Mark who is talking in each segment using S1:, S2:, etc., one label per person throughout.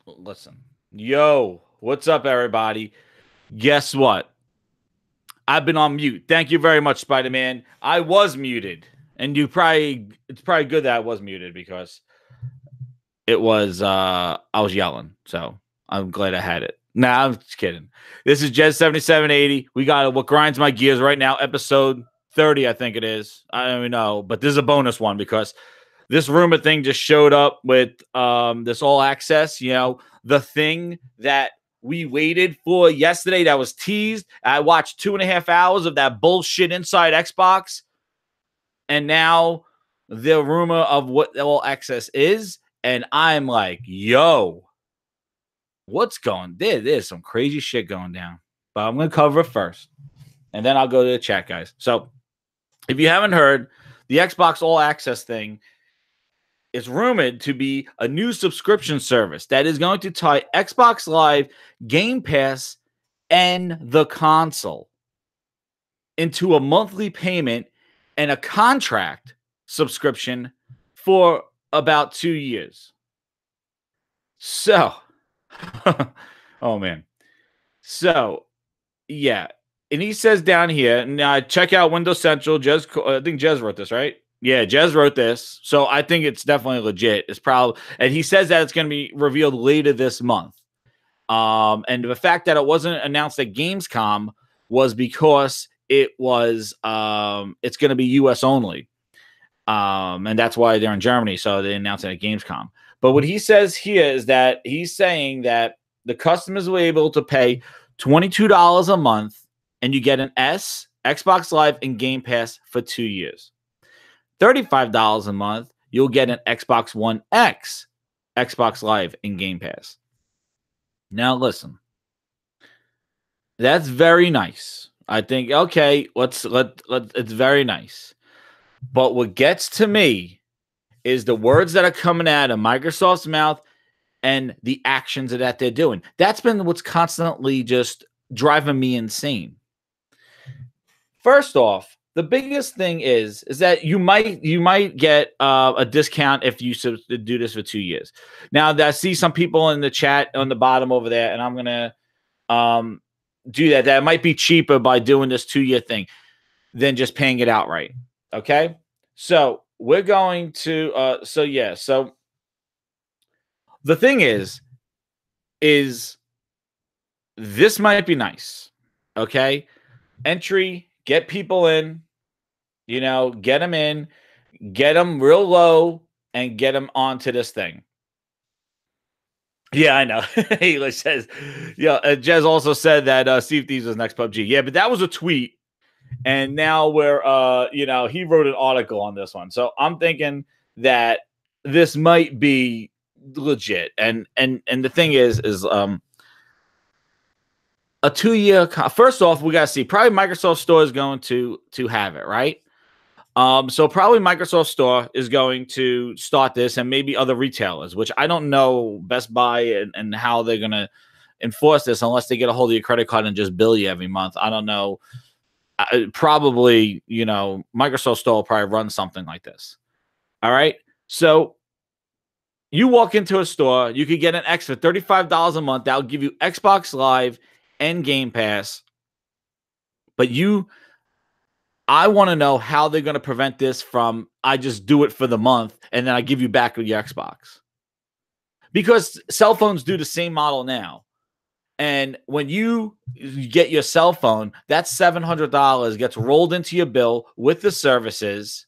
S1: Listen, yo, what's up, everybody? Guess what? I've been on mute. Thank you very much, Spider Man. I was muted, and it's probably good that I was muted because it was I was yelling. So I'm glad I had it. Nah, I'm just kidding. This is Jez 7780. We got what grinds my gears right now, episode 30, I think it is. I don't even know, but this is a bonus one because this rumor thing just showed up with this all access, the thing that we waited for yesterday that was teased. I watched 2.5 hours of that bullshit inside Xbox, and now the rumor of what all access is, and I'm like, yo, what's going there? There's some crazy shit going down. But I'm gonna cover it first, and then I'll go to the chat, guys. So if you haven't heard, the Xbox All Access thing is rumored to be a new subscription service that is going to tie Xbox Live, Game Pass, and the console into a monthly payment and a contract subscription for about 2 years. So, oh man. So, yeah. And he says down here, now check out Windows Central. I think Jez wrote this, right? Yeah, Jez wrote this. So I think it's definitely legit. It's probably, and he says that it's going to be revealed later this month. And the fact that it wasn't announced at Gamescom was because it's going to be US only. And that's why they're in Germany. So they announced it at Gamescom. But what he says here is that he's saying that the customers will be able to pay $22 a month and you get an S, Xbox Live, and Game Pass for 2 years. $35 a month, you'll get an Xbox One X, Xbox Live, and Game Pass. Now, listen, that's very nice. I think, okay, it's very nice. But what gets to me is the words that are coming out of Microsoft's mouth and the actions that they're doing. That's been what's constantly just driving me insane. First off, the biggest thing is that you might get a discount if you do this for 2 years. Now, I see some people in the chat on the bottom over there, and I'm gonna do that. That might be cheaper by doing this 2-year thing than just paying it outright. Okay, so we're going to so the thing is this might be nice. Okay, entry. Get people in, get them in, get them real low, and get them onto this thing. Yeah, I know. He says, yeah, Jez also said that Sea of Thieves was next PUBG. Yeah, but that was a tweet. And now he wrote an article on this one. So I'm thinking that this might be legit. And the thing is a 2-year. First off, we got to see. Probably Microsoft Store is going to have it, right? So probably Microsoft Store is going to start this, and maybe other retailers, which I don't know Best Buy and how they're going to enforce this unless they get a hold of your credit card and just bill you every month. I don't know. Probably, Microsoft Store will probably run something like this. All right. So you walk into a store, you could get an X for $35 a month. That'll give you Xbox Live and Game Pass. But I want to know how they're going to prevent this from, I just do it for the month and then I give you back your Xbox. Because cell phones do the same model now. And when you get your cell phone, that $700 gets rolled into your bill with the services,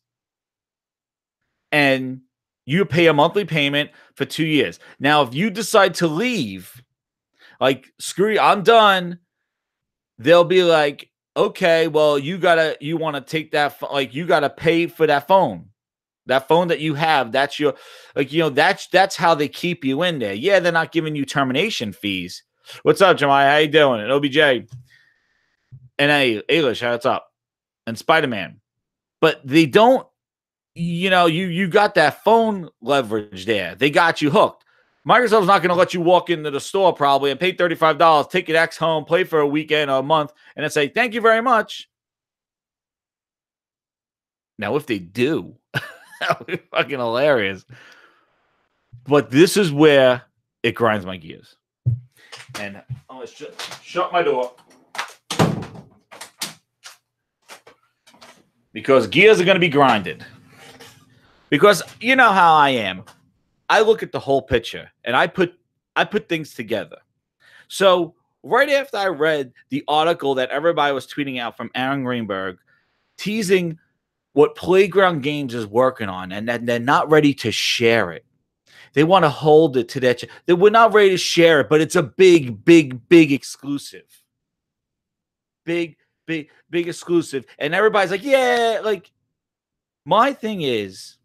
S1: and you pay a monthly payment for 2 years. Now, if you decide to leave, like, screw you, I'm done, they'll be like, okay, well, you want to take that, like, you got to pay for that phone. That phone that you have, that's your, that's how they keep you in there. Yeah, they're not giving you termination fees. What's up, Jemai? How you doing? And OBJ. And Alish, what's up? And Spider-Man. But they don't, you got that phone leverage there. They got you hooked. Microsoft's not going to let you walk into the store probably and pay $35, take your X home, play for a weekend or a month, and then say, thank you very much. Now, if they do, that would be fucking hilarious. But this is where it grinds my gears. And I'm going to shut my door. Because gears are going to be grinded. Because you know how I am. I look at the whole picture and I put things together. So right after I read the article that everybody was tweeting out from Aaron Greenberg, teasing what Playground Games is working on, and that they're not ready to share it. They want to hold it to that. We're not ready to share it, but it's a big exclusive. Big exclusive. And everybody's like, yeah, like, my thing is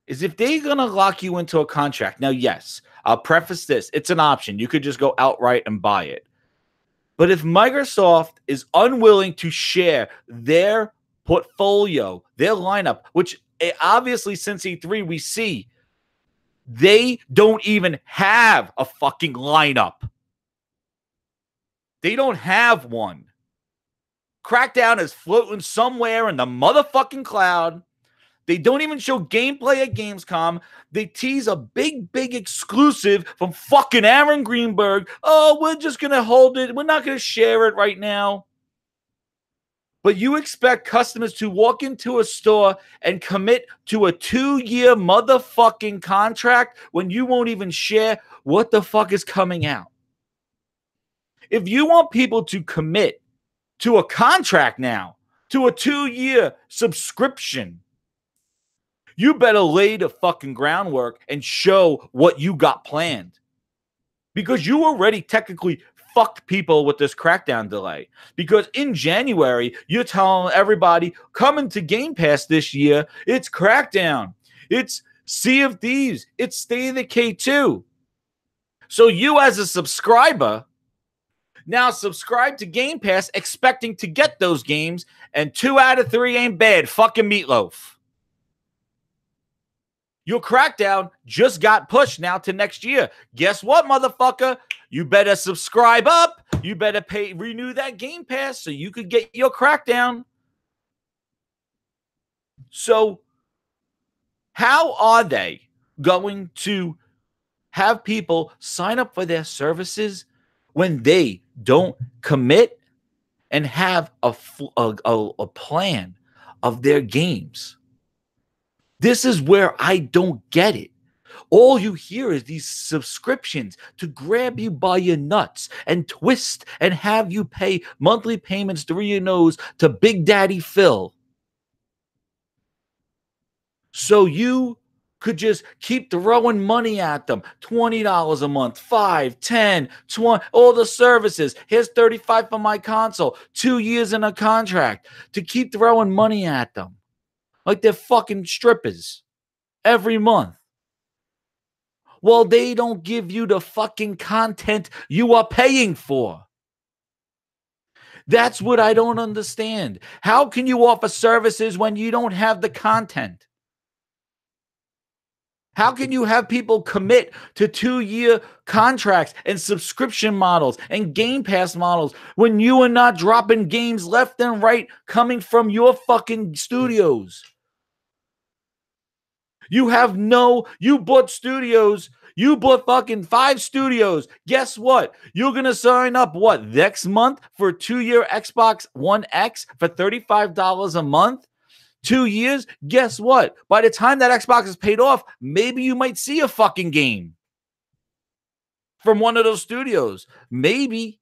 S1: if they're going to lock you into a contract. Now, yes, I'll preface this. It's an option. You could just go outright and buy it. But if Microsoft is unwilling to share their portfolio, their lineup, which obviously since E3 we see, they don't even have a fucking lineup. They don't have one. Crackdown is floating somewhere in the motherfucking cloud. They don't even show gameplay at Gamescom. They tease a big exclusive from fucking Aaron Greenberg. Oh, we're just going to hold it. We're not going to share it right now. But you expect customers to walk into a store and commit to a 2-year motherfucking contract when you won't even share what the fuck is coming out. If you want people to commit to a contract now, to a 2-year subscription, you better lay the fucking groundwork and show what you got planned. Because you already technically fucked people with this Crackdown delay. Because in January, you're telling everybody coming to Game Pass this year, it's Crackdown, it's Sea of Thieves, it's State of Decay 2. So you as a subscriber now subscribe to Game Pass expecting to get those games, and 2 out of 3 ain't bad. Fucking Meatloaf. Your Crackdown just got pushed now to next year. Guess what, motherfucker? You better subscribe up. You better renew that Game Pass so you could get your Crackdown. So how are they going to have people sign up for their services when they don't commit and have a plan of their games? This is where I don't get it. All you hear is these subscriptions to grab you by your nuts and twist and have you pay monthly payments through your nose to Big Daddy Phil. So you could just keep throwing money at them. $20 a month, $5, $10, $20, all the services. Here's $35 for my console. 2 years in a contract to keep throwing money at them. Like they're fucking strippers every month. Well, they don't give you the fucking content you are paying for. That's what I don't understand. How can you offer services when you don't have the content? How can you have people commit to 2-year contracts and subscription models and Game Pass models when you are not dropping games left and right coming from your fucking studios? You bought studios. You bought fucking 5 studios. Guess what? You're going to sign up next month for a 2-year Xbox One X for $35 a month? 2 years? Guess what? By the time that Xbox is paid off, maybe you might see a fucking game from one of those studios. Maybe.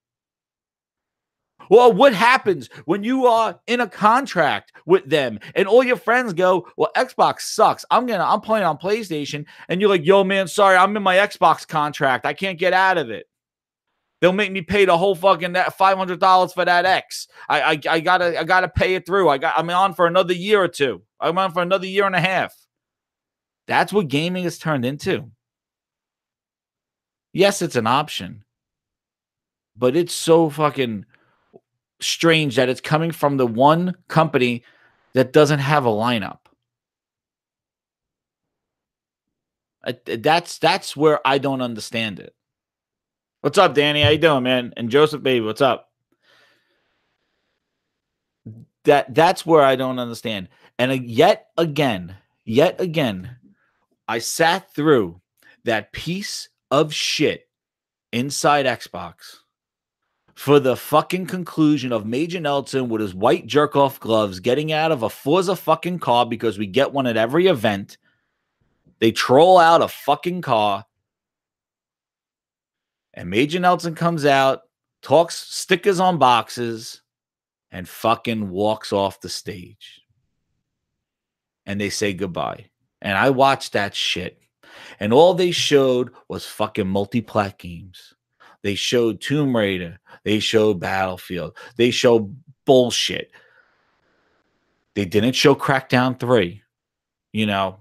S1: Well, what happens when you are in a contract with them and all your friends go, well, Xbox sucks. I'm playing on PlayStation. And you're like, yo, man, sorry, I'm in my Xbox contract. I can't get out of it. They'll make me pay the whole fucking $500 for that X. I gotta pay it through. I'm on for another year or two. I'm on for another year and a half. That's what gaming has turned into. Yes, it's an option, but it's so fucking strange that it's coming from the one company that doesn't have a lineup. That's where I don't understand it. What's up, Danny? How you doing, man? And Joseph, baby, what's up? That's where I don't understand. And yet again, I sat through that piece of shit Inside Xbox for the fucking conclusion of Major Nelson with his white jerk-off gloves getting out of a Forza fucking car because we get one at every event. They troll out a fucking car. And Major Nelson comes out, talks stickers on boxes, and fucking walks off the stage. And they say goodbye. And I watched that shit. And all they showed was fucking multi-plat games. They showed Tomb Raider. They showed Battlefield. They showed bullshit. They didn't show Crackdown 3. You know,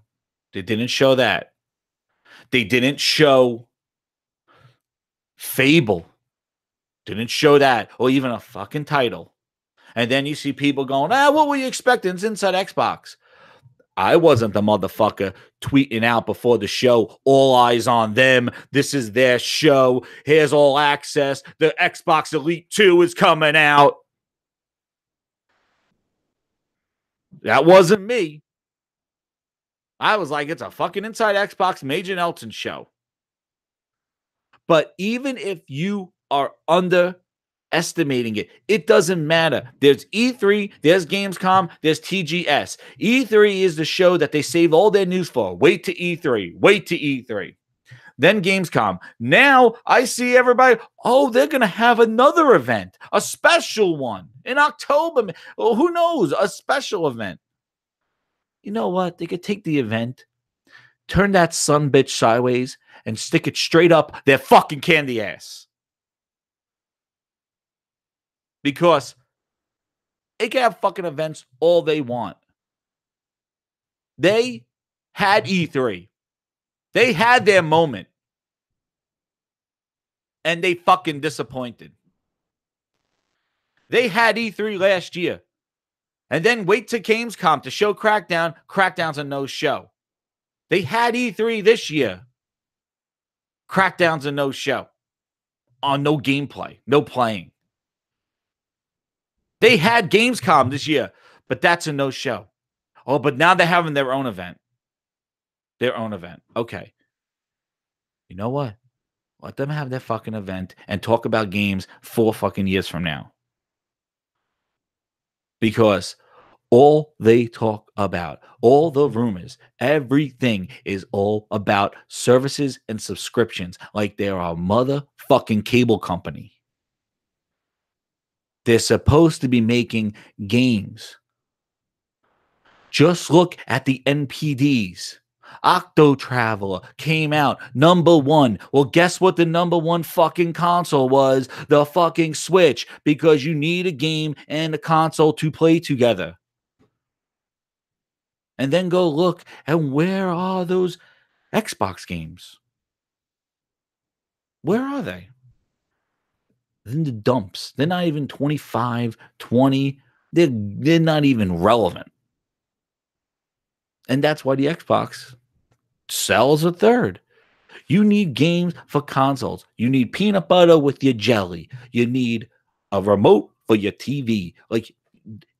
S1: they didn't show that. They didn't show Fable. Didn't show that. Or even a fucking title. And then you see people going, what were you expecting? It's Inside Xbox. I wasn't the motherfucker tweeting out before the show, all eyes on them. This is their show. Here's all access. The Xbox Elite 2 is coming out. That wasn't me. I was like, it's a fucking Inside Xbox Major Nelson show. But even if you are underestimating it, it doesn't matter. There's E3, there's Gamescom, there's TGS. E3 is the show that they save all their news for. Wait to E3. Wait to E3. Then Gamescom. Now I see everybody, they're going to have another event, a special one in October. Well, who knows? A special event. You know what? They could take the event, turn that son bitch sideways, and stick it straight up their fucking candy ass. Because they can have fucking events all they want. They had E3. They had their moment. And they fucking disappointed. They had E3 last year. And then wait to Gamescom to show Crackdown. Crackdown's a no-show. They had E3 this year. Crackdown's a no-show. On no gameplay. No playing. They had Gamescom this year, but that's a no-show. Oh, but now they're having their own event. Their own event. Okay. You know what? Let them have their fucking event and talk about games 4 fucking years from now. Because all they talk about, all the rumors, everything is all about services and subscriptions like they're a motherfucking cable company. They're supposed to be making games. Just look at the NPDs. Octo Traveler came out #1. Well, guess what the #1 fucking console was? The fucking Switch. Because you need a game and a console to play together. And then go look and where are those Xbox games? Where are they? In the dumps. They're not even 25, 20. They're not even relevant. And that's why the Xbox sells a third. You need games for consoles. You need peanut butter with your jelly. You need a remote for your TV. Like,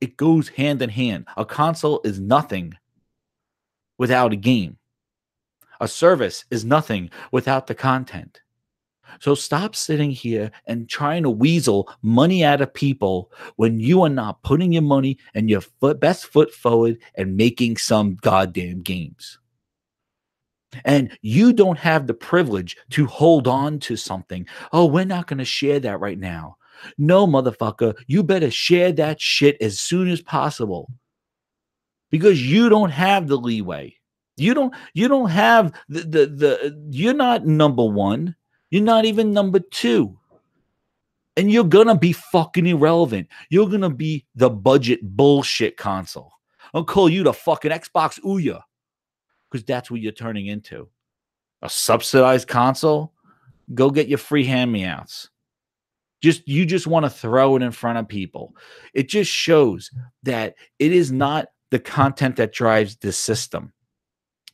S1: it goes hand in hand. A console is nothing without a game. A service is nothing without the content. So stop sitting here and trying to weasel money out of people when you are not putting your money and your best foot forward and making some goddamn games. And you don't have the privilege to hold on to something. Oh, we're not going to share that right now. No, motherfucker, you better share that shit as soon as possible. Because you don't have the leeway. You don't have you're not #1. You're not even #2. And you're going to be fucking irrelevant. You're going to be the budget bullshit console. I'll call you the fucking Xbox Ouya. Because that's what you're turning into. A subsidized console? Go get your free hand-me-outs. You just want to throw it in front of people. It just shows that it is not the content that drives the system.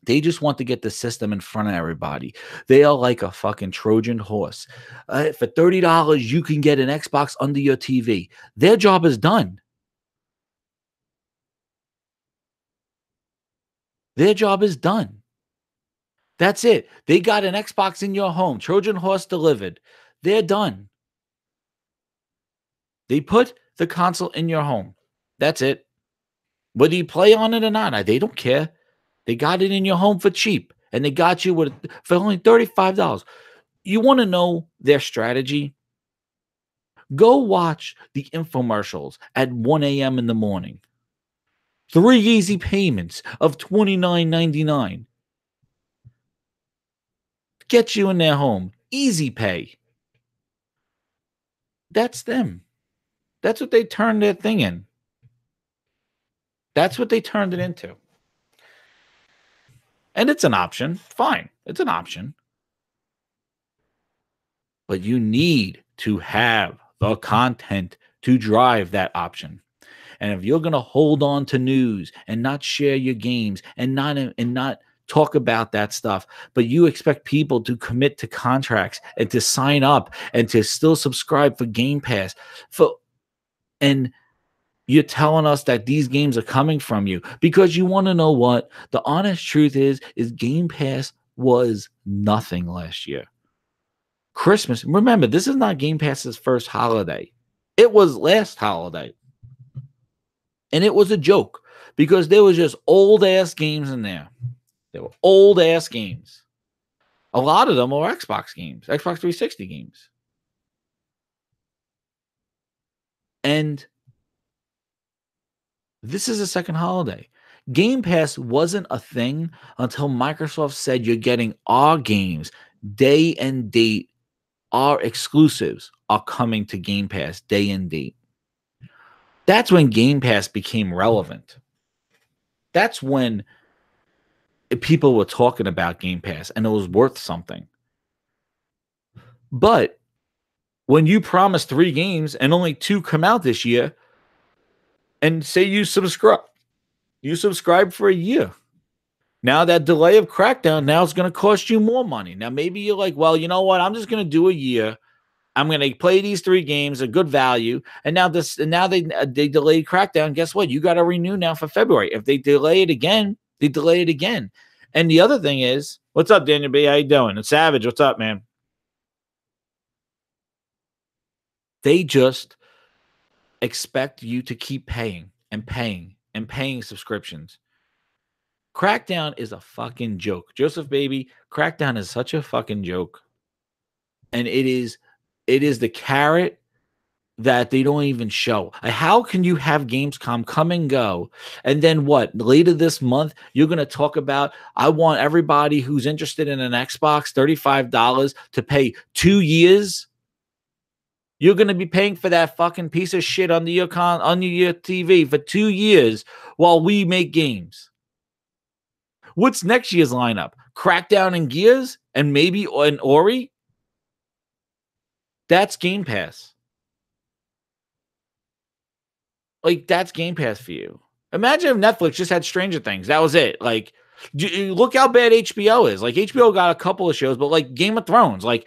S1: They just want to get the system in front of everybody. They are like a fucking Trojan horse. For $30, you can get an Xbox under your TV. Their job is done. Their job is done. That's it. They got an Xbox in your home. Trojan horse delivered. They're done. They put the console in your home. That's it. Whether you play on it or not, they don't care. They got it in your home for cheap, and they got you with for only $35. You want to know their strategy? Go watch the infomercials at 1 a.m. in the morning. 3 easy payments of $29.99. Get you in their home. Easy pay. That's them. That's what they turned their thing in. That's what they turned it into. And it's an option. Fine. It's an option. But you need to have the content to drive that option. And if you're going to hold on to news and not share your games and not talk about that stuff, but you expect people to commit to contracts and to sign up and to still subscribe for Game Pass, and you're telling us that these games are coming from you because you want to know what the honest truth is Game Pass was nothing last year. Christmas, remember, this is not Game Pass's first holiday. It was last holiday. And it was a joke because there was just old-ass games in there. They were old-ass games. A lot of them were Xbox games, Xbox 360 games. And this is a second holiday. Game Pass wasn't a thing until Microsoft said you're getting our games day and date. Our exclusives are coming to Game Pass day and date. That's when Game Pass became relevant. That's when people were talking about Game Pass and it was worth something. But when you promise 3 games and only 2 come out this year, and say you subscribe for a year. Now that delay of Crackdown now is going to cost you more money. Now maybe you're like, well, you know what? I'm just going to do a year. I'm going to play these 3 games, a good value. And now they delayed Crackdown. Guess what? You got to renew now for February. If they delay it again, they delay it again. And the other thing is, what's up, Daniel B? How you doing? It's Savage. What's up, man? They just expect you to keep paying and paying and paying subscriptions. Crackdown is a fucking joke. Joseph Baby, Crackdown is such a fucking joke. And it is the carrot that they don't even show. How can you have Gamescom come and go, and then what? Later this month, you're going to talk about, I want everybody who's interested in an Xbox $35 to pay 2 years. You're going to be paying for that fucking piece of shit on your TV for 2 years while we make games. What's next year's lineup? Crackdown and Gears and maybe an Ori? That's Game Pass. Like, that's Game Pass for you. Imagine if Netflix just had Stranger Things. That was it. Like, look how bad HBO is. Like, HBO got a couple of shows, but like Game of Thrones, like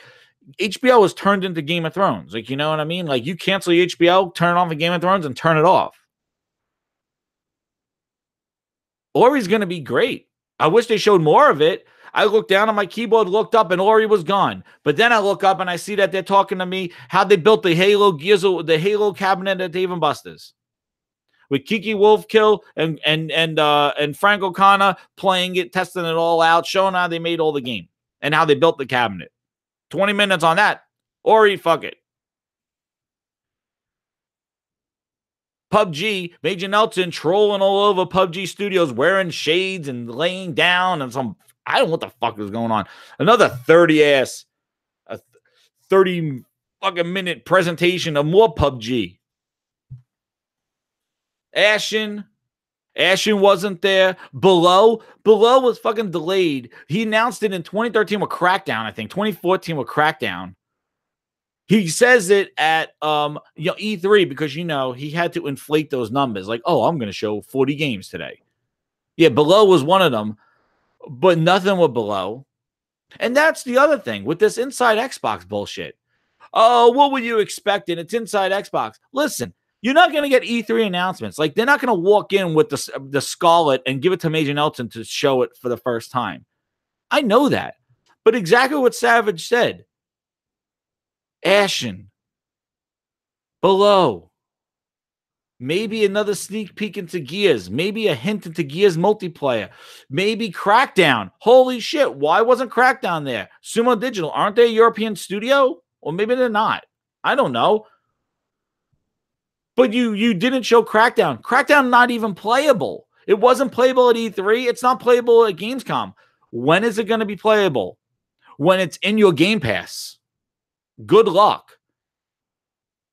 S1: HBO was turned into Game of Thrones. Like, you know what I mean? Like, you cancel your HBO, turn on the Game of Thrones, and turn it off. Ori's going to be great. I wish they showed more of it. I looked down on my keyboard, looked up, and Ori was gone. But then I look up and I see that they're talking to me how they built the Halo Gears, the Halo cabinet at Dave & Buster's with Kiki Wolfkill and Frank O'Connor playing it, testing it all out, showing how they made all the game and how they built the cabinet. 20 minutes on that. Ori, fuck it. PUBG, Major Nelson trolling all over PUBG Studios, wearing shades and laying down and some, I don't know what the fuck is going on. Another 30 fucking minute presentation of more PUBG. Ashen wasn't there. Below was fucking delayed. He announced it in 2013 with Crackdown, I think. 2014 with Crackdown. He says it at E3 because, he had to inflate those numbers. Like, oh, I'm going to show 40 games today. Yeah, Below was one of them, but nothing with Below. And that's the other thing with this Inside Xbox bullshit. Oh, what were you expecting? It's Inside Xbox. Listen, you're not going to get E3 announcements. Like, they're not going to walk in with the Scarlet and give it to Major Nelson to show it for the first time. I know that. But exactly what Savage said. Ashen. Below. Maybe another sneak peek into Gears. Maybe a hint into Gears multiplayer. Maybe Crackdown. Holy shit. Why wasn't Crackdown there? Sumo Digital. Aren't they a European studio? Or maybe they're not. I don't know. But you didn't show Crackdown. Crackdown not even playable. It wasn't playable at E3. It's not playable at Gamescom. When is it going to be playable? When it's in your Game Pass. Good luck.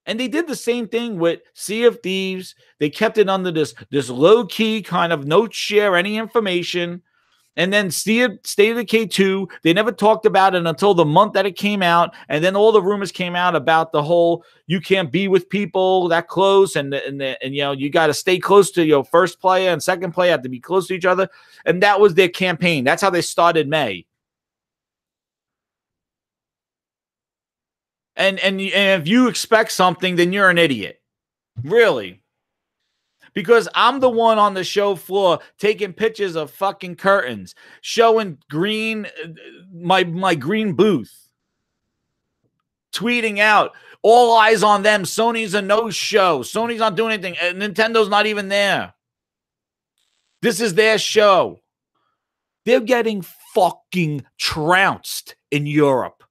S1: And they did the same thing with Sea of Thieves. They kept it under this low-key kind of don't share any information. And then State of Decay 2, they never talked about it until the month that it came out. And then all the rumors came out about the whole you can't be with people that close. And you know, you got to stay close to your first player and second player have to be close to each other. And that was their campaign. That's how they started May. And if you expect something, then you're an idiot. Really. Because I'm the one on the show floor taking pictures of fucking curtains, showing green, my green booth, tweeting out, all eyes on them. Sony's a no-show. Sony's not doing anything. Nintendo's not even there. This is their show. They're getting fucking trounced in Europe.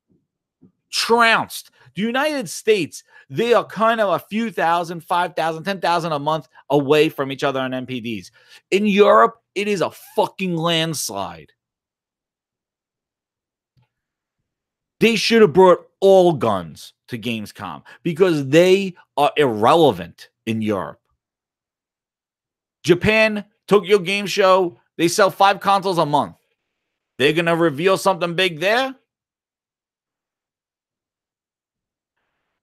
S1: Trounced. The United States, they are kind of a few thousand, 5,000, 10,000 a month away from each other on NPDs. In Europe, it is a fucking landslide. They should have brought all guns to Gamescom because they are irrelevant in Europe. Japan, Tokyo Game Show, they sell 5 consoles a month. They're going to reveal something big there?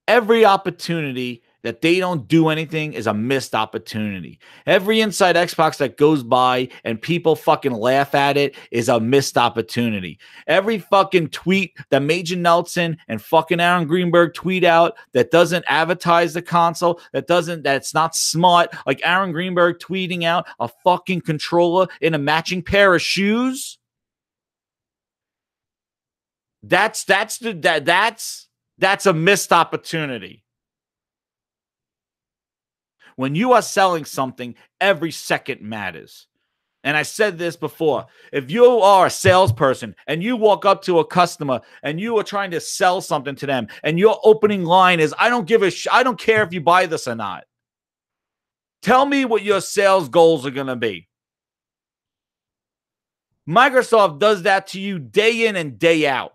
S1: Every opportunity that they don't do anything is a missed opportunity. Every Inside Xbox that goes by and people fucking laugh at it is a missed opportunity. Every fucking tweet that Major Nelson and fucking Aaron Greenberg tweet out that doesn't advertise the console, that's not smart, like Aaron Greenberg tweeting out a fucking controller in a matching pair of shoes. That's a missed opportunity. When you are selling something, every second matters. And I said this before. If you are a salesperson and you walk up to a customer and you are trying to sell something to them and your opening line is, I don't care if you buy this or not. Tell me what your sales goals are going to be. Microsoft does that to you day in and day out.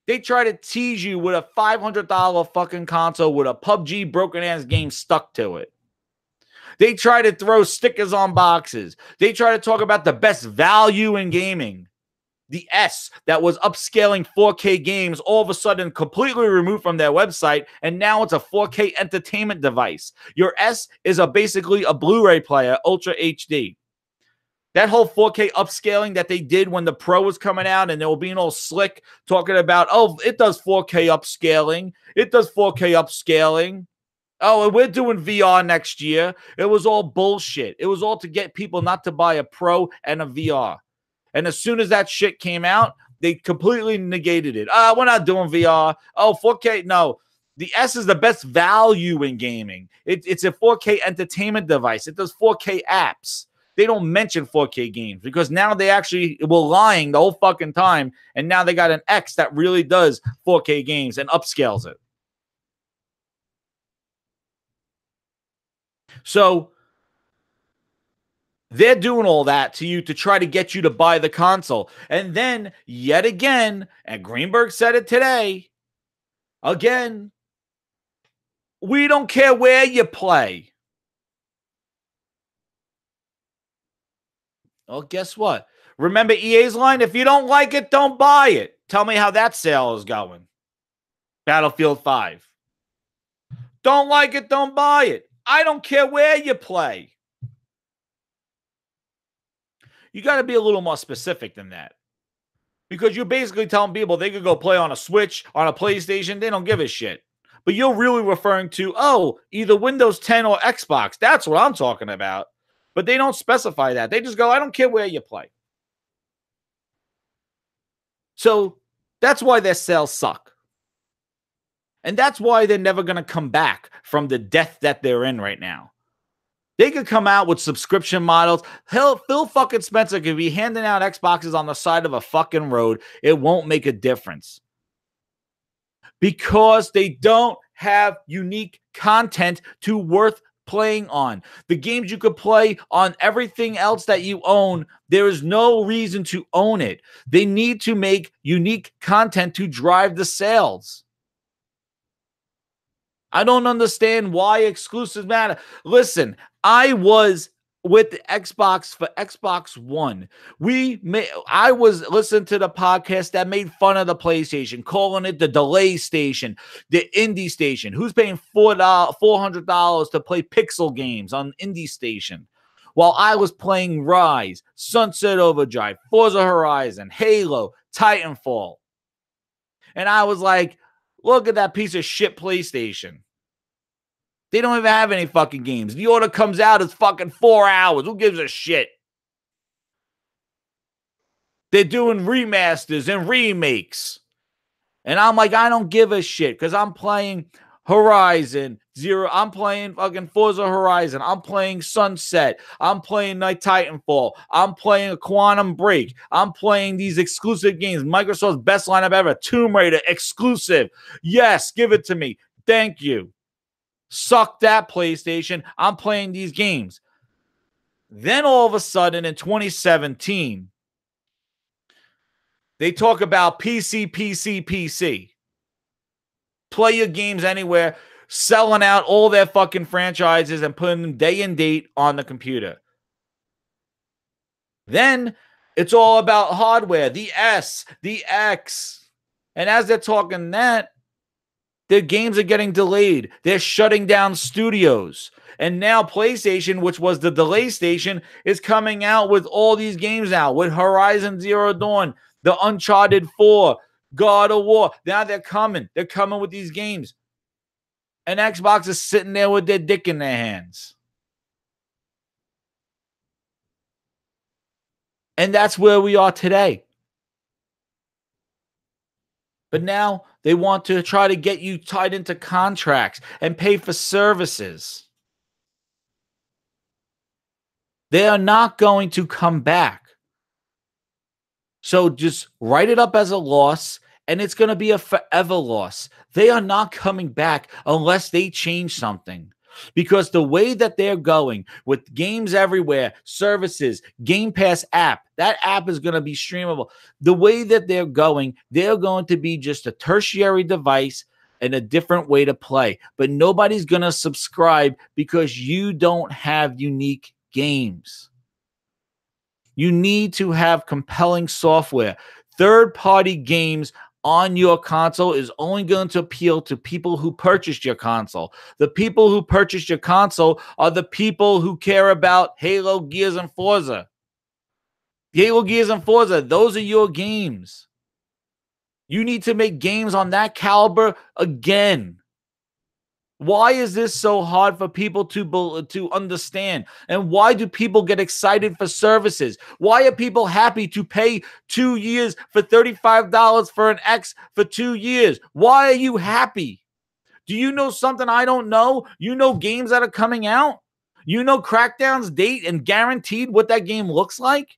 S1: They try to tease you with a $500 fucking console with a PUBG broken-ass game stuck to it. They try to throw stickers on boxes. They try to talk about the best value in gaming. The S that was upscaling 4K games all of a sudden completely removed from their website, and now it's a 4K entertainment device. Your S is basically a Blu-ray player, Ultra HD. That whole 4K upscaling that they did when the Pro was coming out and they were being all slick talking about, oh, it does 4K upscaling. It does 4K upscaling. Oh, and we're doing VR next year. It was all bullshit. It was all to get people not to buy a Pro and a VR. And as soon as that shit came out, they completely negated it. We're not doing VR. Oh, 4K. No. The S is the best value in gaming. It's a 4K entertainment device. It does 4K apps. They don't mention 4K games because now they actually were lying the whole fucking time. And now they got an X that really does 4K games and upscales it. So they're doing all that to you to try to get you to buy the console. And then yet again, and Greenberg said it today, again, we don't care where you play. Well, guess what? Remember EA's line? If you don't like it, don't buy it. Tell me how that sale is going. Battlefield 5. Don't like it, don't buy it. I don't care where you play. You got to be a little more specific than that. Because you're basically telling people they could go play on a Switch, on a PlayStation. They don't give a shit. But you're really referring to, either Windows 10 or Xbox. That's what I'm talking about. But they don't specify that. They just go, I don't care where you play. So that's why their sales suck. And that's why they're never going to come back from the death that they're in right now. They could come out with subscription models. Hell, Phil fucking Spencer could be handing out Xboxes on the side of a fucking road. It won't make a difference. Because they don't have unique content to worth playing on. The games you could play on everything else that you own, there is no reason to own it. They need to make unique content to drive the sales. I don't understand why exclusives matter. Listen, I was with the Xbox for Xbox One. I was listening to the podcast that made fun of the PlayStation, calling it the delay station, the indie station. Who's paying $400 to play pixel games on indie station? While I was playing Rise, Sunset Overdrive, Forza Horizon, Halo, Titanfall. And I was like, look at that piece of shit PlayStation. They don't even have any fucking games. The order comes out, it's fucking 4 hours. Who gives a shit? They're doing remasters and remakes. And I'm like, I don't give a shit because I'm playing Horizon Zero. I'm playing fucking Forza Horizon. I'm playing Sunset. I'm playing Night Titanfall. I'm playing a Quantum Break. I'm playing these exclusive games. Microsoft's best lineup ever. Tomb Raider exclusive. Yes, give it to me. Thank you. Suck that, PlayStation. I'm playing these games. Then all of a sudden in 2017, they talk about PC. Play your games anywhere, selling out all their fucking franchises and putting them day and date on the computer. Then it's all about hardware, the S, the X. And as they're talking that, their games are getting delayed. They're shutting down studios. And now PlayStation, which was the delay station, is coming out with all these games now, with Horizon Zero Dawn, the Uncharted 4, God of War. Now they're coming. They're coming with these games. And Xbox is sitting there with their dick in their hands. And that's where we are today. But now they want to try to get you tied into contracts and pay for services. They are not going to come back. So just write it up as a loss, and it's going to be a forever loss. They are not coming back unless they change something. Because the way that they're going with games everywhere, services, Game Pass app, that app is going to be streamable. The way that they're going to be just a tertiary device and a different way to play. But nobody's going to subscribe because you don't have unique games. You need to have compelling software. Third-party games on your console is only going to appeal to people who purchased your console. The people who purchased your console are the people who care about Halo, Gears, and Forza. Halo, Gears, and Forza, those are your games. You need to make games on that caliber again. Why is this so hard for people to understand? And why do people get excited for services? Why are people happy to pay 2 years for $35 for an X for 2 years? Why are you happy? Do you know something I don't know? You know games that are coming out? You know Crackdown's date and guaranteed what that game looks like?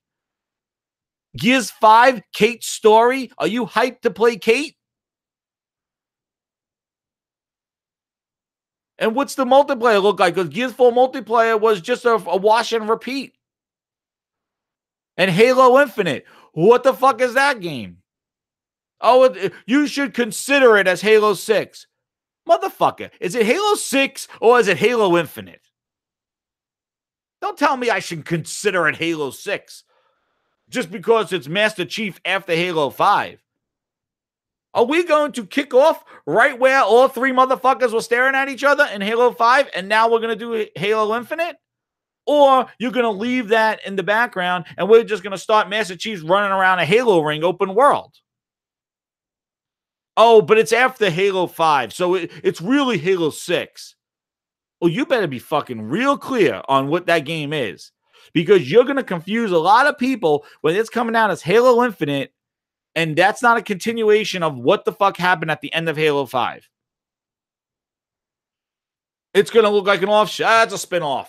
S1: Gears 5, Kate's story. Are you hyped to play Kate? And what's the multiplayer look like? Because Gears 4 multiplayer was just a wash and repeat. And Halo Infinite, what the fuck is that game? Oh, you should consider it as Halo 6. Motherfucker, is it Halo 6 or is it Halo Infinite? Don't tell me I should consider it Halo 6 just because it's Master Chief after Halo 5. Are we going to kick off right where all three motherfuckers were staring at each other in Halo 5 and now we're going to do Halo Infinite? Or you're going to leave that in the background and we're just going to start Master Chief's running around a Halo ring open world? Oh, but it's after Halo 5, so it's really Halo 6. Well, you better be fucking real clear on what that game is, because you're going to confuse a lot of people when it's coming out as Halo Infinite. And that's not a continuation of what the fuck happened at the end of Halo 5. It's going to look like an offshoot. That's a spinoff.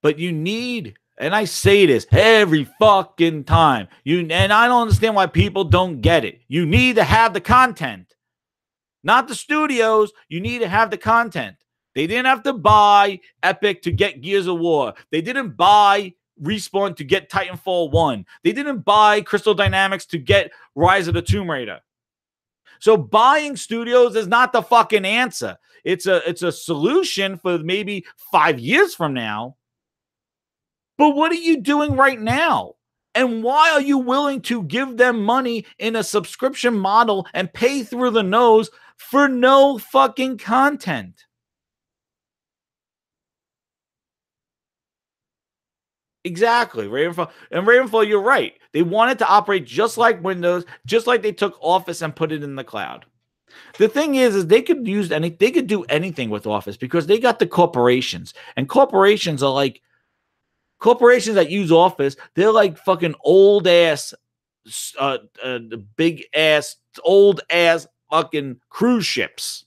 S1: But you need, and I say this every fucking time, and I don't understand why people don't get it. You need to have the content, not the studios. You need to have the content. They didn't have to buy Epic to get Gears of War. They didn't buy Respawn to get Titanfall 1. They didn't buy Crystal Dynamics to get Rise of the Tomb Raider. So buying studios is not the fucking answer. It's a solution for maybe 5 years from now. But what are you doing right now? And why are you willing to give them money in a subscription model and pay through the nose for no fucking content? Exactly. Ravenfall. And Ravenfall, you're right. They wanted to operate just like Windows, just like they took Office and put it in the cloud. The thing is they could do anything with Office because they got the corporations. And corporations are like, corporations that use Office, they're like fucking old ass, big ass, old ass fucking cruise ships.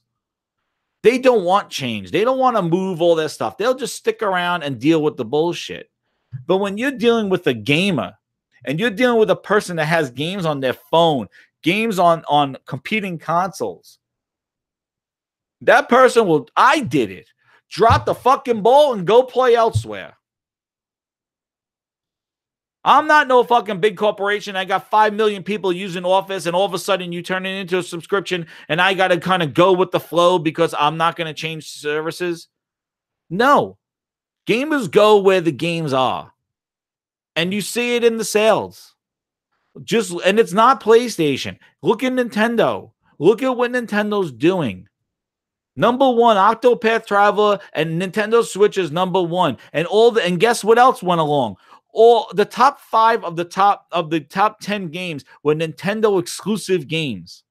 S1: They don't want change. They don't want to move all their stuff. They'll just stick around and deal with the bullshit. But when you're dealing with a gamer and you're dealing with a person that has games on their phone, games on competing consoles, that person will, I did it, drop the fucking ball and go play elsewhere. I'm not no fucking big corporation. I got 5 million people using Office, and all of a sudden you turn it into a subscription, and I got to kind of go with the flow because I'm not going to change services. No. Gamers go where the games are. And you see it in the sales. And it's not PlayStation. Look at Nintendo. Look at what Nintendo's doing. Number one, Octopath Traveler and Nintendo Switch is number one. And guess what else went along? All the top 5 of the top 10 games were Nintendo exclusive games.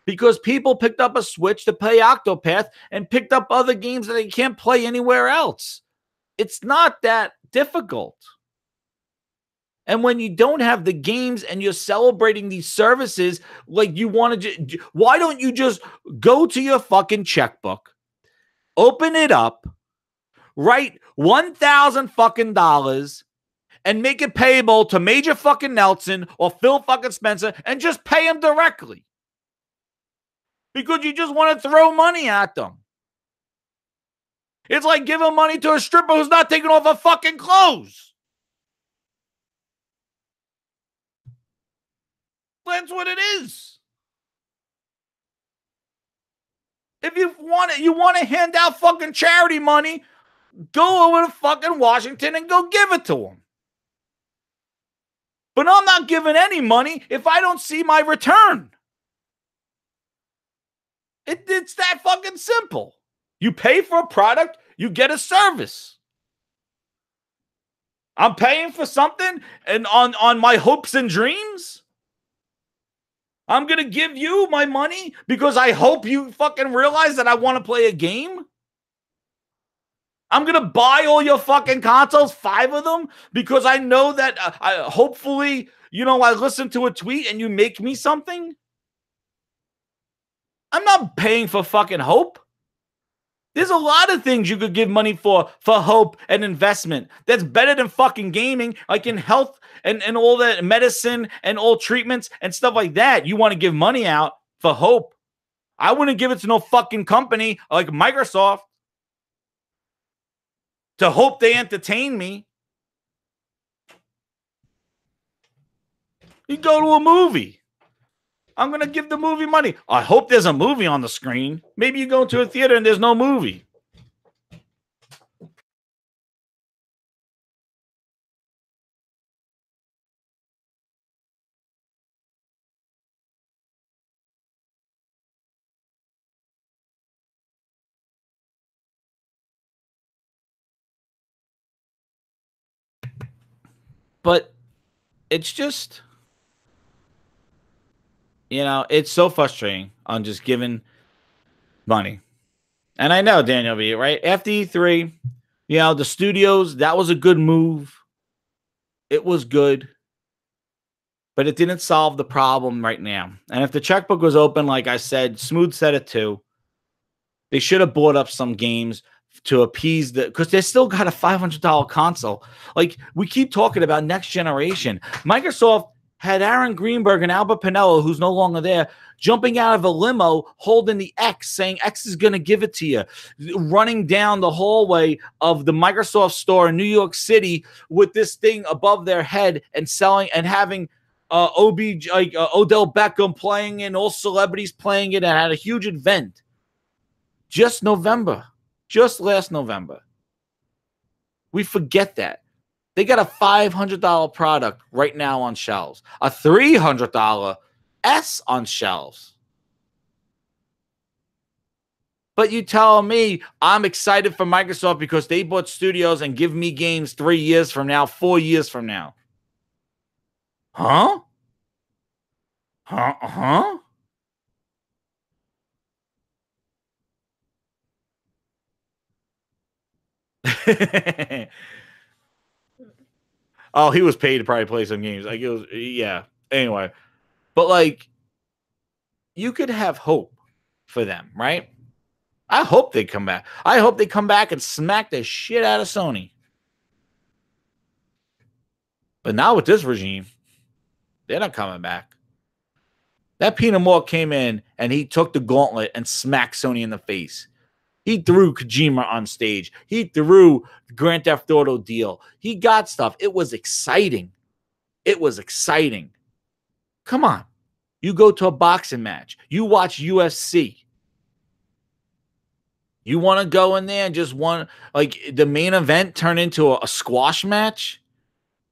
S1: Because people picked up a Switch to play Octopath and picked up other games that they can't play anywhere else. It's not that difficult. And when you don't have the games and you're celebrating these services, like you want to, why don't you just go to your fucking checkbook, open it up, write $1,000 fucking dollars, and make it payable to Major fucking Nelson or Phil fucking Spencer, and just pay them directly? Because you just want to throw money at them. It's like giving money to a stripper who's not taking off her fucking clothes. That's what it is. If you want to hand out fucking charity money, go over to fucking Washington and go give it to them. But I'm not giving any money if I don't see my return. It's that fucking simple. You pay for a product, you get a service. I'm paying for something and on my hopes and dreams. I'm going to give you my money because I hope you fucking realize that I want to play a game. I'm going to buy all your fucking consoles, 5 of them, because I know that hopefully, I listen to a tweet and you make me something. I'm not paying for fucking hope. There's a lot of things you could give money for hope and investment. That's better than fucking gaming, like in health and all that medicine and all treatments and stuff like that. You want to give money out for hope. I wouldn't give it to no fucking company like Microsoft to hope they entertain me. You go to a movie. I'm going to give the movie money. I hope there's a movie on the screen. Maybe you go to a theater and there's no movie. But it's just, it's so frustrating on just giving money. And I know, Daniel B., right? After E3, the studios, that was a good move. It was good. but it didn't solve the problem right now. And if the checkbook was open, like I said, Smooth said it too, they should have bought up some games to appease because they still got a $500 console. Like, we keep talking about next generation. Microsoft had Aaron Greenberg and Albert Pinello, who's no longer there, jumping out of a limo holding the X, saying X is going to give it to you, running down the hallway of the Microsoft store in New York City with this thing above their head and selling and having Odell Beckham playing and all celebrities playing it, and had a huge event just last November. We forget that. They got a $500 product right now on shelves, a $300 S on shelves. But you tell me I'm excited for Microsoft because they bought studios and give me games 3 years from now, 4 years from now. Huh? Oh, he was paid to probably play some games. Like, it was, yeah. Anyway, but like, you could have hope for them, right? I hope they come back. I hope they come back and smack the shit out of Sony. But now with this regime, they're not coming back. That Peter Moore came in and he took the gauntlet and smacked Sony in the face. He threw Kojima on stage. He threw Grand Theft Auto deal. He got stuff. It was exciting. It was exciting. Come on. You go to a boxing match. You watch UFC. You want to go in there and just want, like, the main event turn into a squash match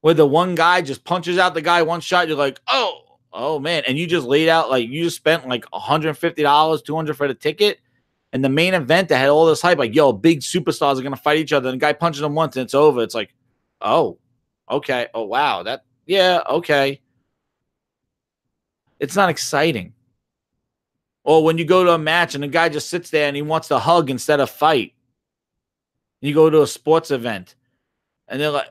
S1: where the one guy just punches out the guy one shot. You're like, oh man. And you just laid out, like, you just spent like $150, $200 for the ticket. And the main event that had all this hype, like, yo, big superstars are going to fight each other. And the guy punches them once and it's over. It's like, oh, okay. Oh, wow. Yeah, okay. It's not exciting. Or when you go to a match and the guy just sits there and he wants to hug instead of fight. You go to a sports event and they're like,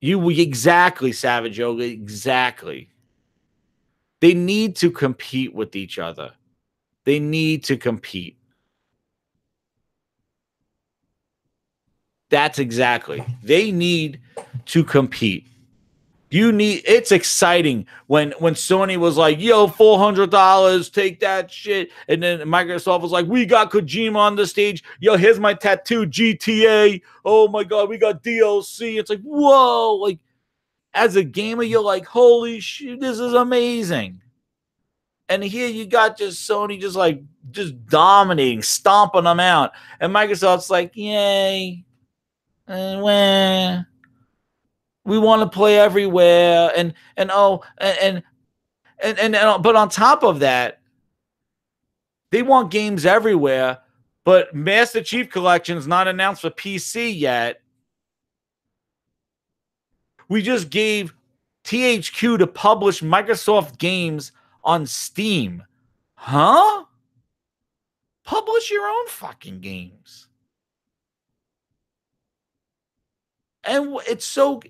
S1: exactly, Savage Yoga, exactly. They need to compete with each other. They need to compete. That's exactly. They need to compete. It's exciting when Sony was like, yo, $400, take that shit. And then Microsoft was like, we got Kojima on the stage. Yo, here's my tattoo, GTA. Oh my God, we got DLC. It's like, whoa. Like, as a gamer, you're like, holy shit, this is amazing. And here you got just Sony just dominating, stomping them out. And Microsoft's like, yay. Well, we want to play everywhere. But on top of that, they want games everywhere, but Master Chief Collection's not announced for PC yet. We just gave THQ to publish Microsoft games on Steam. Huh? Publish your own fucking games. And it's so,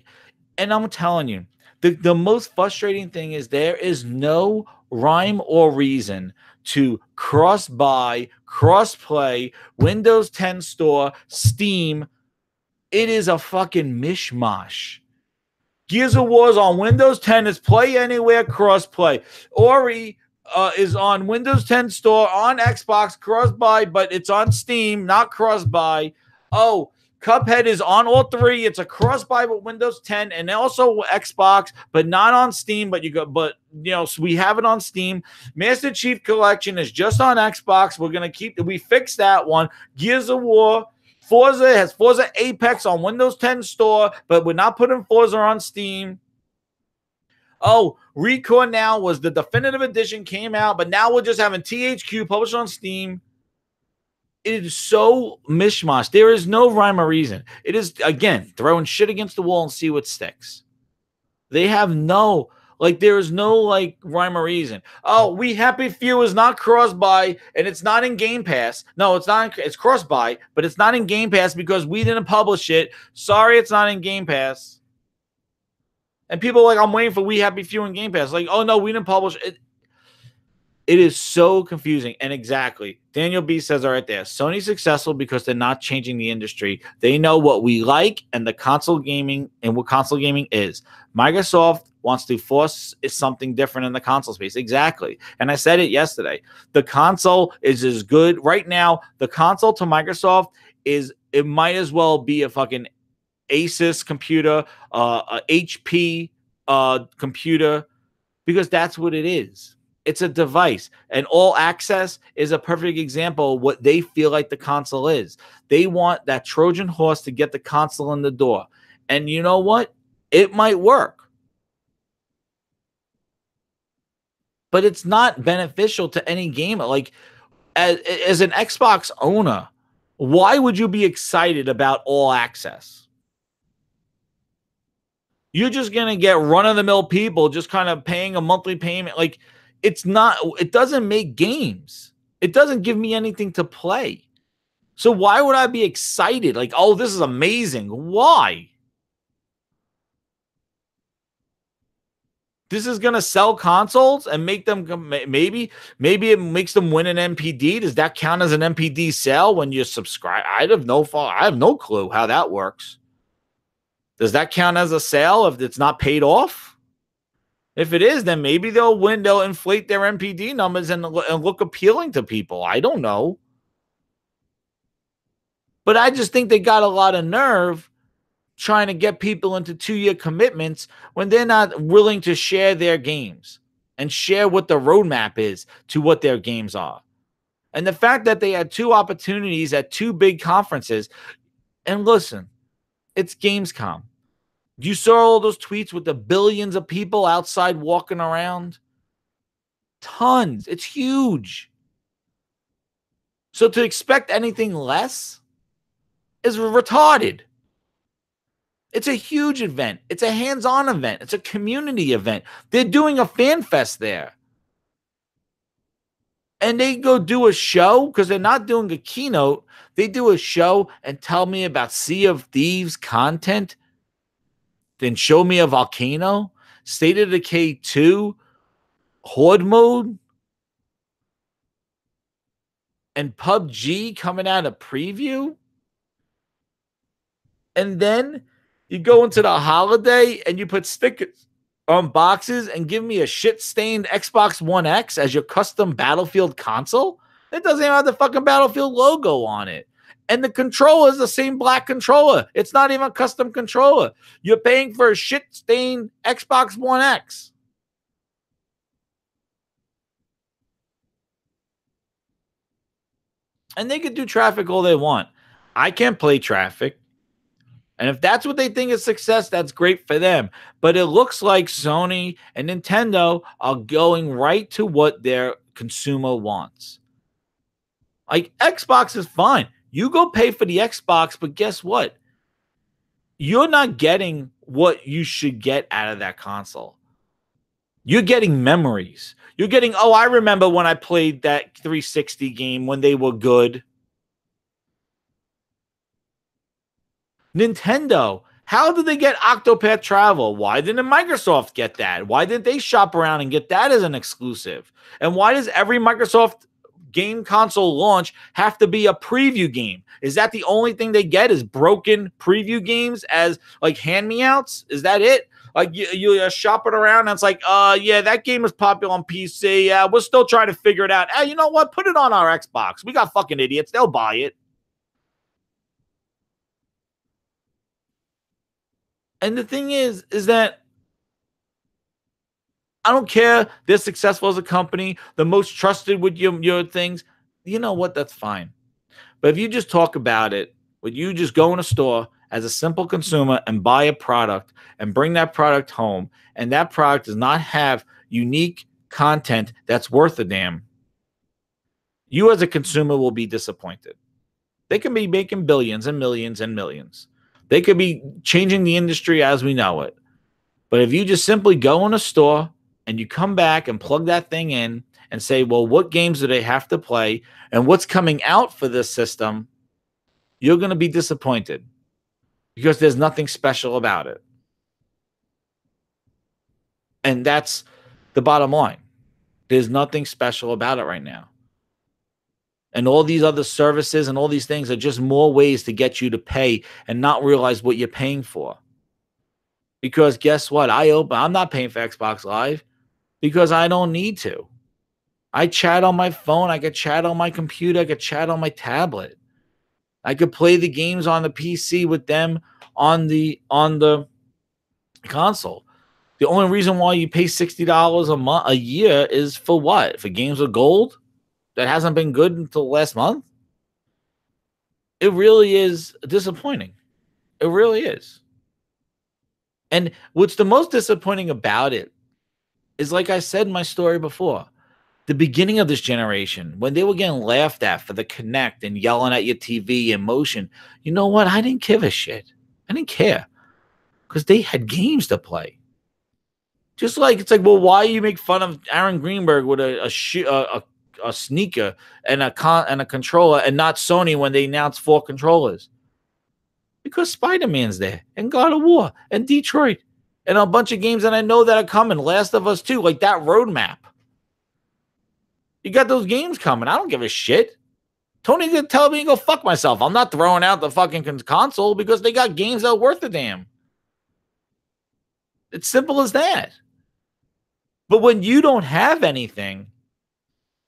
S1: and I'm telling you, the most frustrating thing is there is no rhyme or reason to cross-buy, cross-play, Windows 10 store, Steam. It is a fucking mishmash. Gears of War on Windows 10 is play anywhere, cross-play. Ori is on Windows 10 store, on Xbox, cross-buy, but it's on Steam, not cross-buy. Oh, Cuphead is on all three. It's a cross-buy with Windows 10 and also Xbox, but not on Steam. So we have it on Steam. Master Chief Collection is just on Xbox. We fixed that one. Gears of War. Forza has Forza Apex on Windows 10 store, but we're not putting Forza on Steam. Oh, Recore now was the definitive edition, came out, but now we're just having THQ published on Steam. It is so mishmash. There is no rhyme or reason. It is, again, throwing shit against the wall and see what sticks. They have no, there is no, rhyme or reason. Oh, We Happy Few is not cross-buy, and it's not in Game Pass. No, it's not. It's cross-buy, but it's not in Game Pass because we didn't publish it. Sorry, it's not in Game Pass. And people are like, I'm waiting for We Happy Few and Game Pass. Like, oh no, we didn't publish it. It is so confusing. And exactly, Daniel B says it right there. Sony's successful because they're not changing the industry. They know what we like and the console gaming and what console gaming is. Microsoft wants to force something different in the console space. Exactly. And I said it yesterday. The console is as good right now. The console to Microsoft is, it might as well be a fucking Asus computer, a HP computer, because that's what it is. It's a device. And All Access is a perfect example of what they feel like the console is. They want that Trojan horse to get the console in the door. And you know what? It might work. But it's not beneficial to any gamer. Like, as an Xbox owner, why would you be excited about All Access? You're just going to get run-of-the-mill people just kind of paying a monthly payment. Like, it doesn't make games. It doesn't give me anything to play. So why would I be excited? Like, oh, this is amazing. Why? This is going to sell consoles and make them, maybe it makes them win an NPD. Does that count as an NPD sale when you subscribe? I have no clue how that works. Does that count as a sale if it's not paid off? If it is, then maybe they'll inflate their NPD numbers and look appealing to people. I don't know. But I just think they got a lot of nerve trying to get people into 2-year commitments when they're not willing to share their games and share what the roadmap is to what their games are. And the fact that they had 2 opportunities at 2 big conferences, and listen, it's Gamescom. You saw all those tweets with the billions of people outside walking around? Tons. It's huge. So to expect anything less is retarded. It's a huge event. It's a hands-on event. It's a community event. They're doing a fan fest there. And they go do a show because they're not doing a keynote. They do a show and tell me about Sea of Thieves content. Then show me a volcano, State of Decay 2, Horde mode, and PUBG coming out of preview. And then you go into the holiday and you put stickers on boxes and give me a shit-stained Xbox One X as your custom Battlefield console. It doesn't even have the fucking Battlefield logo on it. And the controller is the same black controller. It's not even a custom controller. You're paying for a shit-stained Xbox One X. And they can do Traffic all they want. I can't play Traffic. And if that's what they think is success, that's great for them. But it looks like Sony and Nintendo are going right to what their consumer wants. Like, Xbox is fine. You go pay for the Xbox, but guess what? You're not getting what you should get out of that console. You're getting memories. You're getting, oh, I remember when I played that 360 game when they were good. Nintendo, how did they get Octopath Travel? Why didn't Microsoft get that? Why didn't they shop around and get that as an exclusive? And why does every Microsoft game console launch have to be a preview game? Is that the only thing they get, is broken preview games as like hand-me-outs? Is that it? Like you're shopping around and it's like, yeah, that game is popular on PC. We're still trying to figure it out. Hey, you know what? Put it on our Xbox. We got fucking idiots. They'll buy it. And the thing is that I don't care. They're successful as a company, the most trusted with your things. You know what? That's fine. But if you just talk about it, would you just go in a store as a simple consumer and buy a product and bring that product home, and that product does not have unique content that's worth a damn, you as a consumer will be disappointed. They can be making billions and millions and millions. They could be changing the industry as we know it. But if you just simply go in a store and you come back and plug that thing in and say, well, what games do they have to play and what's coming out for this system, you're going to be disappointed because there's nothing special about it. And that's the bottom line. There's nothing special about it right now. And all these other services and all these things are just more ways to get you to pay and not realize what you're paying for. Because guess what? I'm not paying for Xbox Live because I don't need to. I chat on my phone. I could chat on my computer. I could chat on my tablet. I could play the games on the PC with them on the console. The only reason why you pay $60 a year is for what? For games with gold that hasn't been good until last month? It really is disappointing. It really is. And what's the most disappointing about it is, like I said in my story before, the beginning of this generation, when they were getting laughed at for the Kinect and yelling at your TV and motion, you know what? I didn't give a shit. I didn't care because they had games to play. Just like it's like, well, why you make fun of Aaron Greenberg with a sneaker and a controller and not Sony when they announced 4 controllers? Because Spider-Man's there and God of War and Detroit and a bunch of games that I know that are coming. Last of Us 2, like that roadmap. You got those games coming. I don't give a shit. Tony could tell me to go fuck myself. I'm not throwing out the fucking console because they got games that are worth a damn. It's simple as that. But when you don't have anything,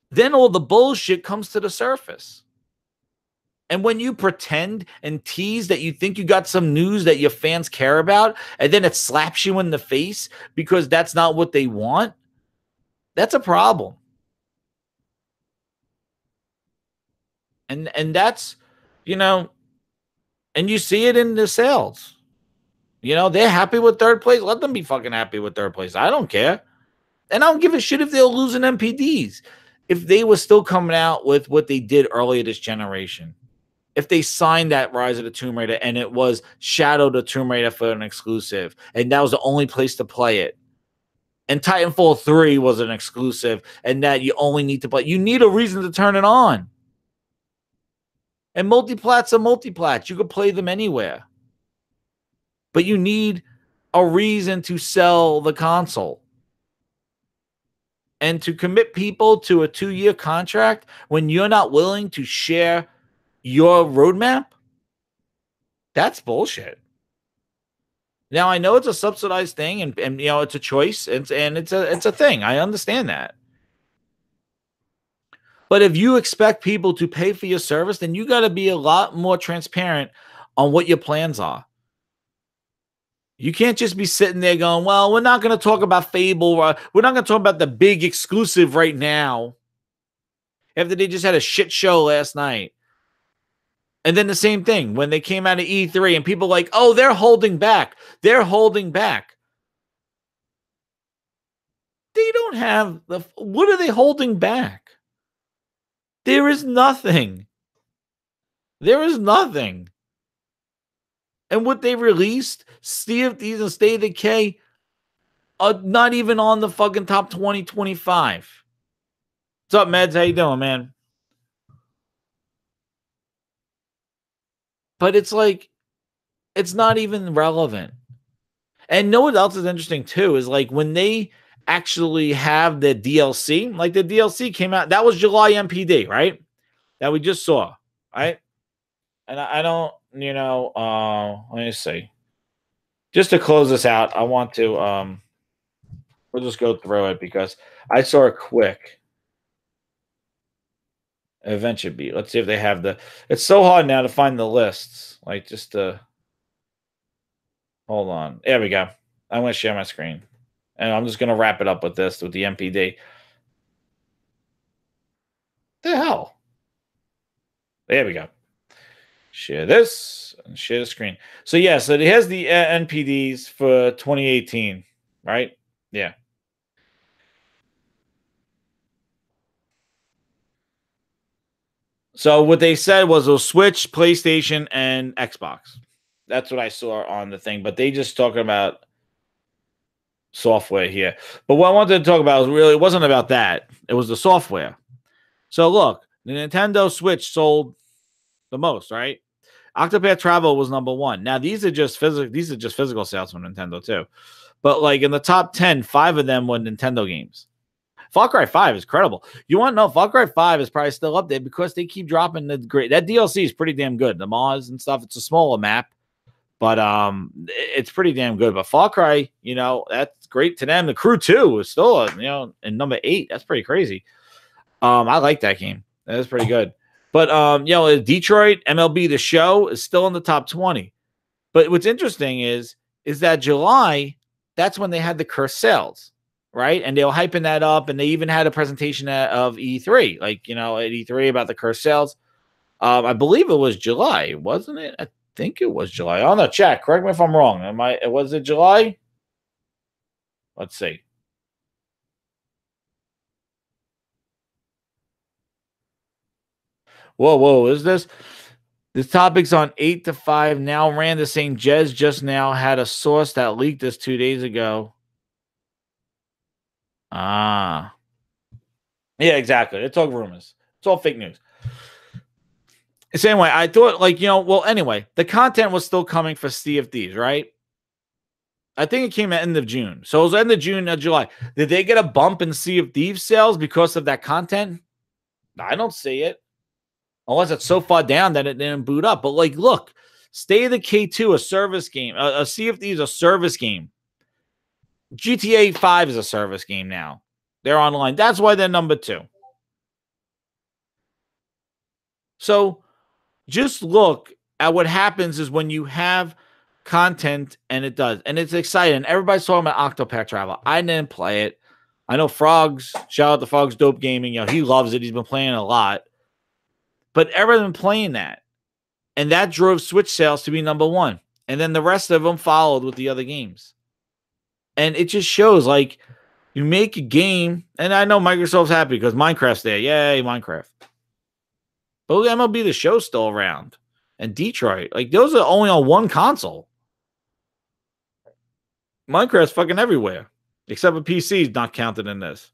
S1: then all the bullshit comes to the surface. And when you pretend and tease that you think you got some news that your fans care about, and then it slaps you in the face because that's not what they want, that's a problem. And that's, and you see it in the sales. They're happy with third place. Let them be fucking happy with third place. I don't care. And I don't give a shit if they're losing NPDs. If they were still coming out with what they did earlier this generation. If they signed that Rise of the Tomb Raider and it was Shadow the Tomb Raider for an exclusive, and that was the only place to play it. And Titanfall 3 was an exclusive, and that you only need to play. You need a reason to turn it on. And multiplats are multiplats. You could play them anywhere. But you need a reason to sell the console. And to commit people to a 2-year contract when you're not willing to share your roadmap, that's bullshit. Now, I know it's a subsidized thing and it's a choice and it's a thing. I understand that. But if you expect people to pay for your service, then you got to be a lot more transparent on what your plans are. You can't just be sitting there going, well, we're not going to talk about Fable. We're not going to talk about the big exclusive right now. After they just had a shit show last night. And then the same thing when they came out of E3 and people like, oh, they're holding back. They're holding back. They don't have what are they holding back? There is nothing. There is nothing. And what they released, Sea of Thieves and State of Decay, are not even on the fucking top 2025. What's up, Meds? How you doing, man? But it's like, it's not even relevant. And know what else is interesting too is like when they actually have the DLC, like the DLC came out, that was July NPD, right? That we just saw, right? And I don't, let me see. Just to close this out, I want to, we'll just go through it because I saw it quick. Adventure Beat. Let's see if they have it's so hard now to find the lists. Like just hold on. There we go. I'm going to share my screen. And I'm just going to wrap it up with this, with the NPD. The hell? There we go. Share this and share the screen. So, yeah, so it has the NPDs for 2018, right? Yeah. So what they said was it'll Switch, PlayStation, and Xbox. That's what I saw on the thing. But they just talking about software here. But what I wanted to talk about was really, it wasn't about that. It was the software. So look, the Nintendo Switch sold the most, right? Octopath Travel was number 1. Now these are just physical sales from Nintendo too. But like in the top 10, 5 of them were Nintendo games. Far Cry 5 is credible. You want to know, Far Cry 5 is probably still up there because they keep dropping the great. That DLC is pretty damn good. The Mars and stuff. It's a smaller map, but it's pretty damn good. But Far Cry, that's great to them. The Crew 2 is still, in number 8. That's pretty crazy. I like that game. That's pretty good. But Detroit MLB The Show is still in the top 20. But what's interesting is that July, that's when they had the cursed sales. Right. And they were hyping that up. And they even had a presentation of E3, at E3 about the cursed sales. I believe it was July, wasn't it? I think it was July. On the chat, correct me if I'm wrong. Was it July? Let's see. Whoa, is this? This topic's on 8 to 5. Now ran the St. Jez just now had a source that leaked this 2 days ago. Yeah, exactly. It's all rumors. It's all fake news. Same way, I thought, anyway, the content was still coming for Sea of Thieves, right? I think it came at end of June. So it was end of June, July. Did they get a bump in Sea of Thieves sales because of that content? I don't see it. Unless it's so far down that it didn't boot up. But, look, State of the K2, a service game. A Sea of Thieves, a service game. GTA 5 is a service game now. They're online. That's why they're number 2. So just look at what happens is when you have content and it does. And it's exciting. Everybody's talking about Octopath Traveler. I didn't play it. I know Frogs. Shout out to Frogs Dope Gaming. He loves it. He's been playing a lot. But everyone's been playing that. And that drove Switch sales to be number 1. And then the rest of them followed with the other games. And it just shows, you make a game, and I know Microsoft's happy because Minecraft's there. Yay, Minecraft. But MLB The Show's still around. And Detroit. Those are only on one console. Minecraft's fucking everywhere. Except for PCs not counted in this.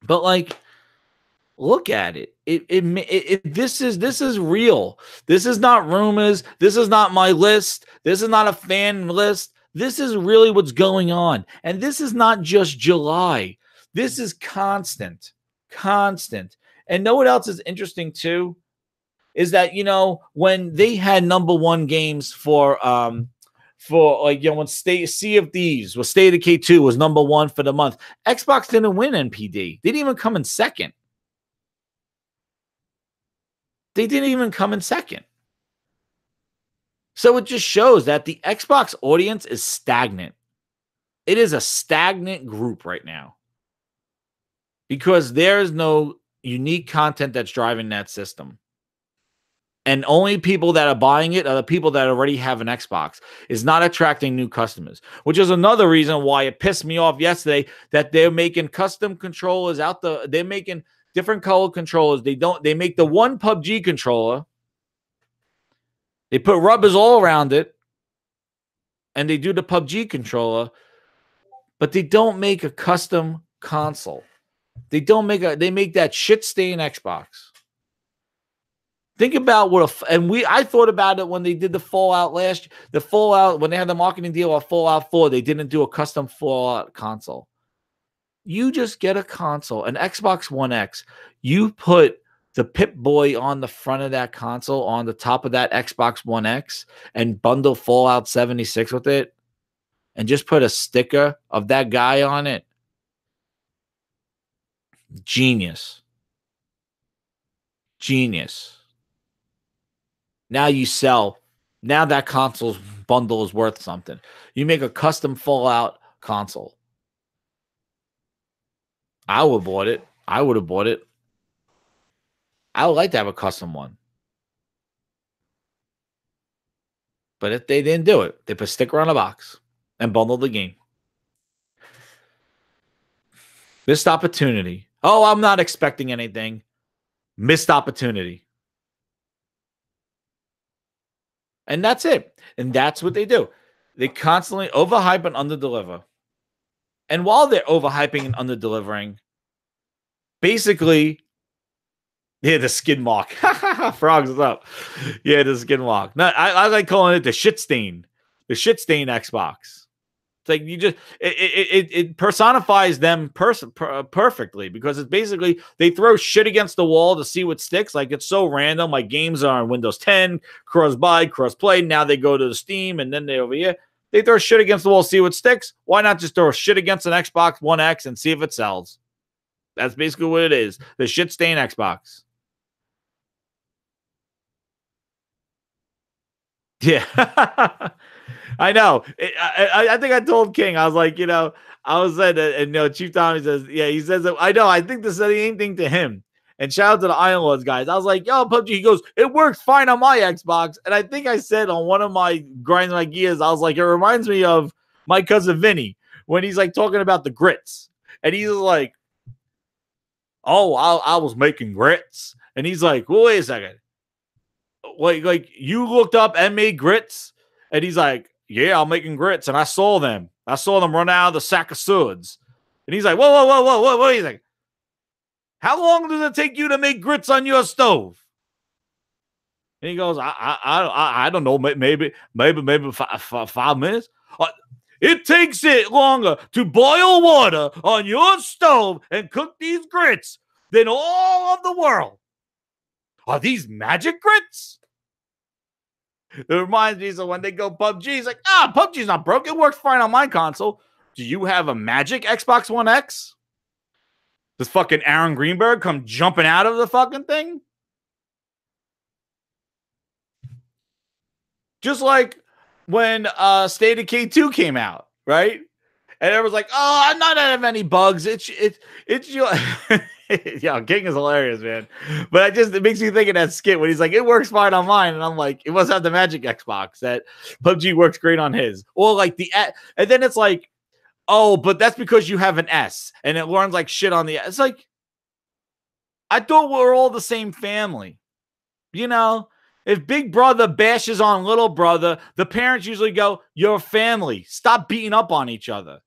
S1: But, look at it. This is real. This is not rumors. This is not my list. This is not a fan list. This is really what's going on. And this is not just July. This is constant. And know what else is interesting too? Is that, when they had number 1 games for when Sea of Thieves was State of K2 was number 1 for the month. Xbox didn't win NPD. They didn't even come in second. So it just shows that the Xbox audience is stagnant. It is a stagnant group right now because there is no unique content that's driving that system. And only people that are buying it are the people that already have an Xbox. Is not attracting new customers, which is another reason why it pissed me off yesterday that they're making custom controllers they're making different color controllers. They make the one PUBG controller. They put rubbers all around it, and they do the PUBG controller, but they don't make a custom console. They make that shit stain Xbox. Think about I thought about it when they did the Fallout when they had the marketing deal on Fallout 4, they didn't do a custom Fallout console. You just get a console, an Xbox One X. You put the Pip-Boy on the front of that console, on the top of that Xbox One X, and bundle Fallout 76 with it, and just put a sticker of that guy on it. Genius. Now you sell. Now that console's bundle is worth something. You make a custom Fallout console. I would have bought it. I would like to have a custom one. But if they didn't do it, they put a sticker on a box and bundle the game. Missed opportunity. Oh, I'm not expecting anything. Missed opportunity. And that's it. And that's what they do. They constantly overhype and underdeliver. And while they're overhyping and underdelivering, basically, the skin mark. Frogs is up. Yeah, the skin mark. No, I like calling it the shit stain. The shit stain Xbox. It's like you just it personifies them perfectly, because it's basically they throw shit against the wall to see what sticks. Like, it's so random. Like, games are on Windows 10, cross buy, cross play. Now they go to the Steam, and then they over here. They throw shit against the wall, see what sticks. Why not just throw shit against an Xbox One X and see if it sells? That's basically what it is. The shit stain Xbox. Yeah. I know. I think I told King, I was like, I was saying, and Chief Tommy says, yeah, he says, I know, I think the same thing to him. And shout out to the Iron Lords guys. I was like, yo, PUBG. He goes, it works fine on my Xbox. And I think I said on one of my Grind My Gears, I was like, it reminds me of my cousin Vinny when he's like talking about the grits. And he's like, oh, I was making grits. And he's like, well, wait a second. Like you looked up and made grits? And he's like, yeah, I'm making grits. And I saw them run out of the sack of suds. And he's like, whoa. He's like, how long does it take you to make grits on your stove? And he goes, I don't know, maybe 5 minutes. It takes it longer to boil water on your stove and cook these grits than all of the world. Are these magic grits? It reminds me of when they go PUBG. He's like, PUBG's not broken. It works fine on my console. Do you have a magic Xbox One X? Does fucking Aaron Greenberg come jumping out of the fucking thing? Just like when State of K2 came out, right? And everyone's like, oh, I'm not out of any bugs. It's your yeah, King is hilarious, man. But it makes me think of that skit when he's like, it works fine on mine. And I'm like, it must have the magic Xbox that PUBG works great on his. Or like and then it's like, oh, but that's because you have an S and it learns like shit on the S. It's like, I thought we were all the same family. If big brother bashes on little brother, the parents usually go, you're family. Stop beating up on each other.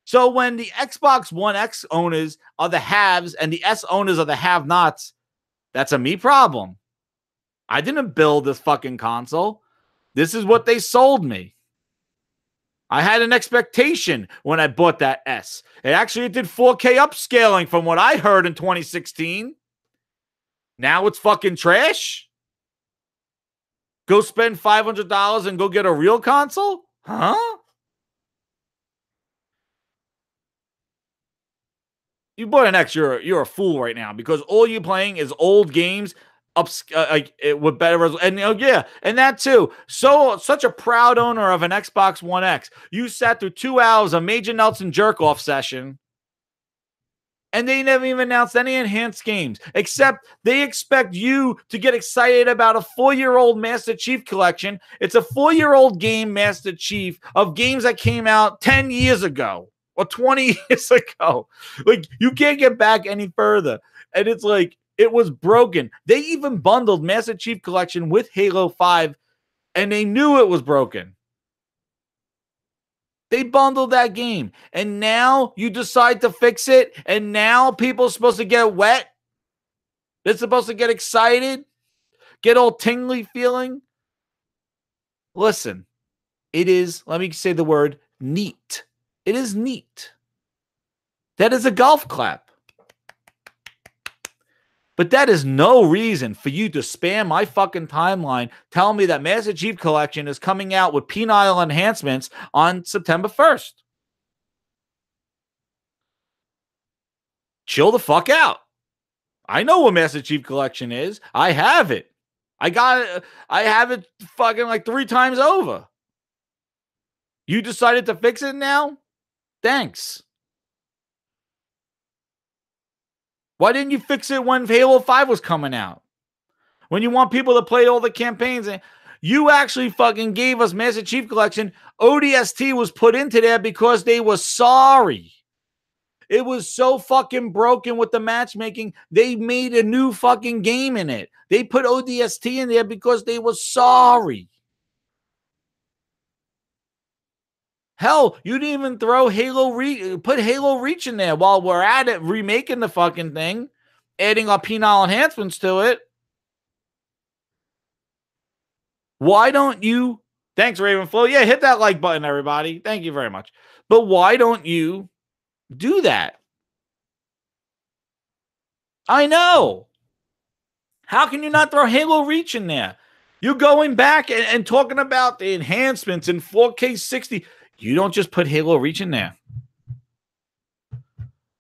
S1: So when the Xbox One X owners are the haves and the S owners are the have-nots, that's a me problem. I didn't build this fucking console. This is what they sold me. I had an expectation when I bought that S. It did 4K upscaling from what I heard in 2016. Now it's fucking trash. Go spend $500 and go get a real console? Huh? You bought an X, you're a fool right now, because all you're playing is old games with better and and that too. So such a proud owner of an Xbox One X. You sat through 2 hours of Major Nelson jerk-off session, and they never even announced any enhanced games, except they expect you to get excited about a 4-year-old Master Chief collection. It's a 4-year-old game, Master Chief, of games that came out 10 years ago or 20 years ago. Like, you can't get back any further. And it's like, it was broken. They even bundled Master Chief collection with Halo 5, and they knew it was broken. They bundled that game, and now you decide to fix it, and now people are supposed to get wet. They're supposed to get excited, get all tingly feeling. Listen, it is, let me say the word, neat. It is neat. That is a golf clap. But that is no reason for you to spam my fucking timeline telling me that Master Chief Collection is coming out with penile enhancements on September 1st. Chill the fuck out. I know what Master Chief Collection is. I have it. I got it. I have it fucking like 3 times over. You decided to fix it now? Thanks. Why didn't you fix it when Halo 5 was coming out? When you want people to play all the campaigns, and you actually fucking gave us Master Chief Collection. ODST was put into there because they were sorry. It was so fucking broken with the matchmaking. They made a new fucking game in it. They put ODST in there because they were sorry. Hell, you didn't even throw put Halo Reach in there while we're at it, remaking the fucking thing, adding our penile enhancements to it. Why don't you Thanks, Ravenflow. Yeah, hit that like button, everybody. Thank you very much. But why don't you do that? I know. How can you not throw Halo Reach in there? You're going back and talking about the enhancements in 4K 60. You don't just put Halo Reach in there.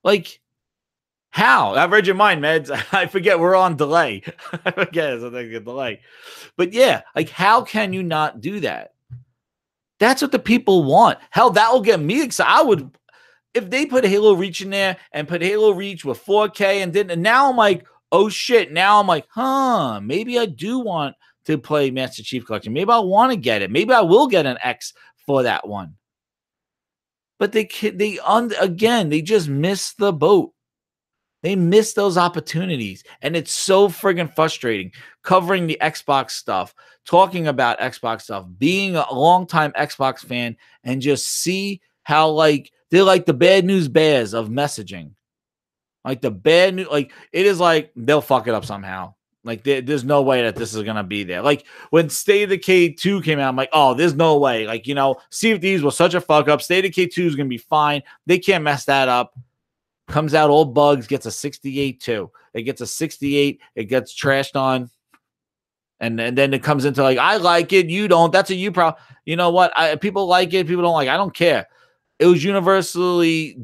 S1: Like, how? I've read your mind, Meds. I forget we're on delay. I forget it's a delay. But yeah, like, how can you not do that? That's what the people want. Hell, that will get me excited. I would, if they put Halo Reach in there and put Halo Reach with 4K and now I'm like, oh shit. Now I'm like, maybe I do want to play Master Chief Collection. Maybe I want to get it. Maybe I will get an X for that one. But they just missed the boat. They missed those opportunities. And it's so friggin' frustrating covering the Xbox stuff, talking about Xbox stuff, being a longtime Xbox fan, and just see how, like, they're like the bad news bears of messaging. Like the bad news, like it is like they'll fuck it up somehow. Like there's no way that this is going to be there. Like when State of Decay 2 came out, I'm like, oh, there's no way. Like, Sea of Thieves was such a fuck up. State of Decay 2 is going to be fine. They can't mess that up. Comes out all bugs, gets a 68 too. It gets a 68. It gets trashed on. And then it comes into like, I like it. You don't. That's a you problem. You know what? People like it. People don't like it. I don't care. It was universally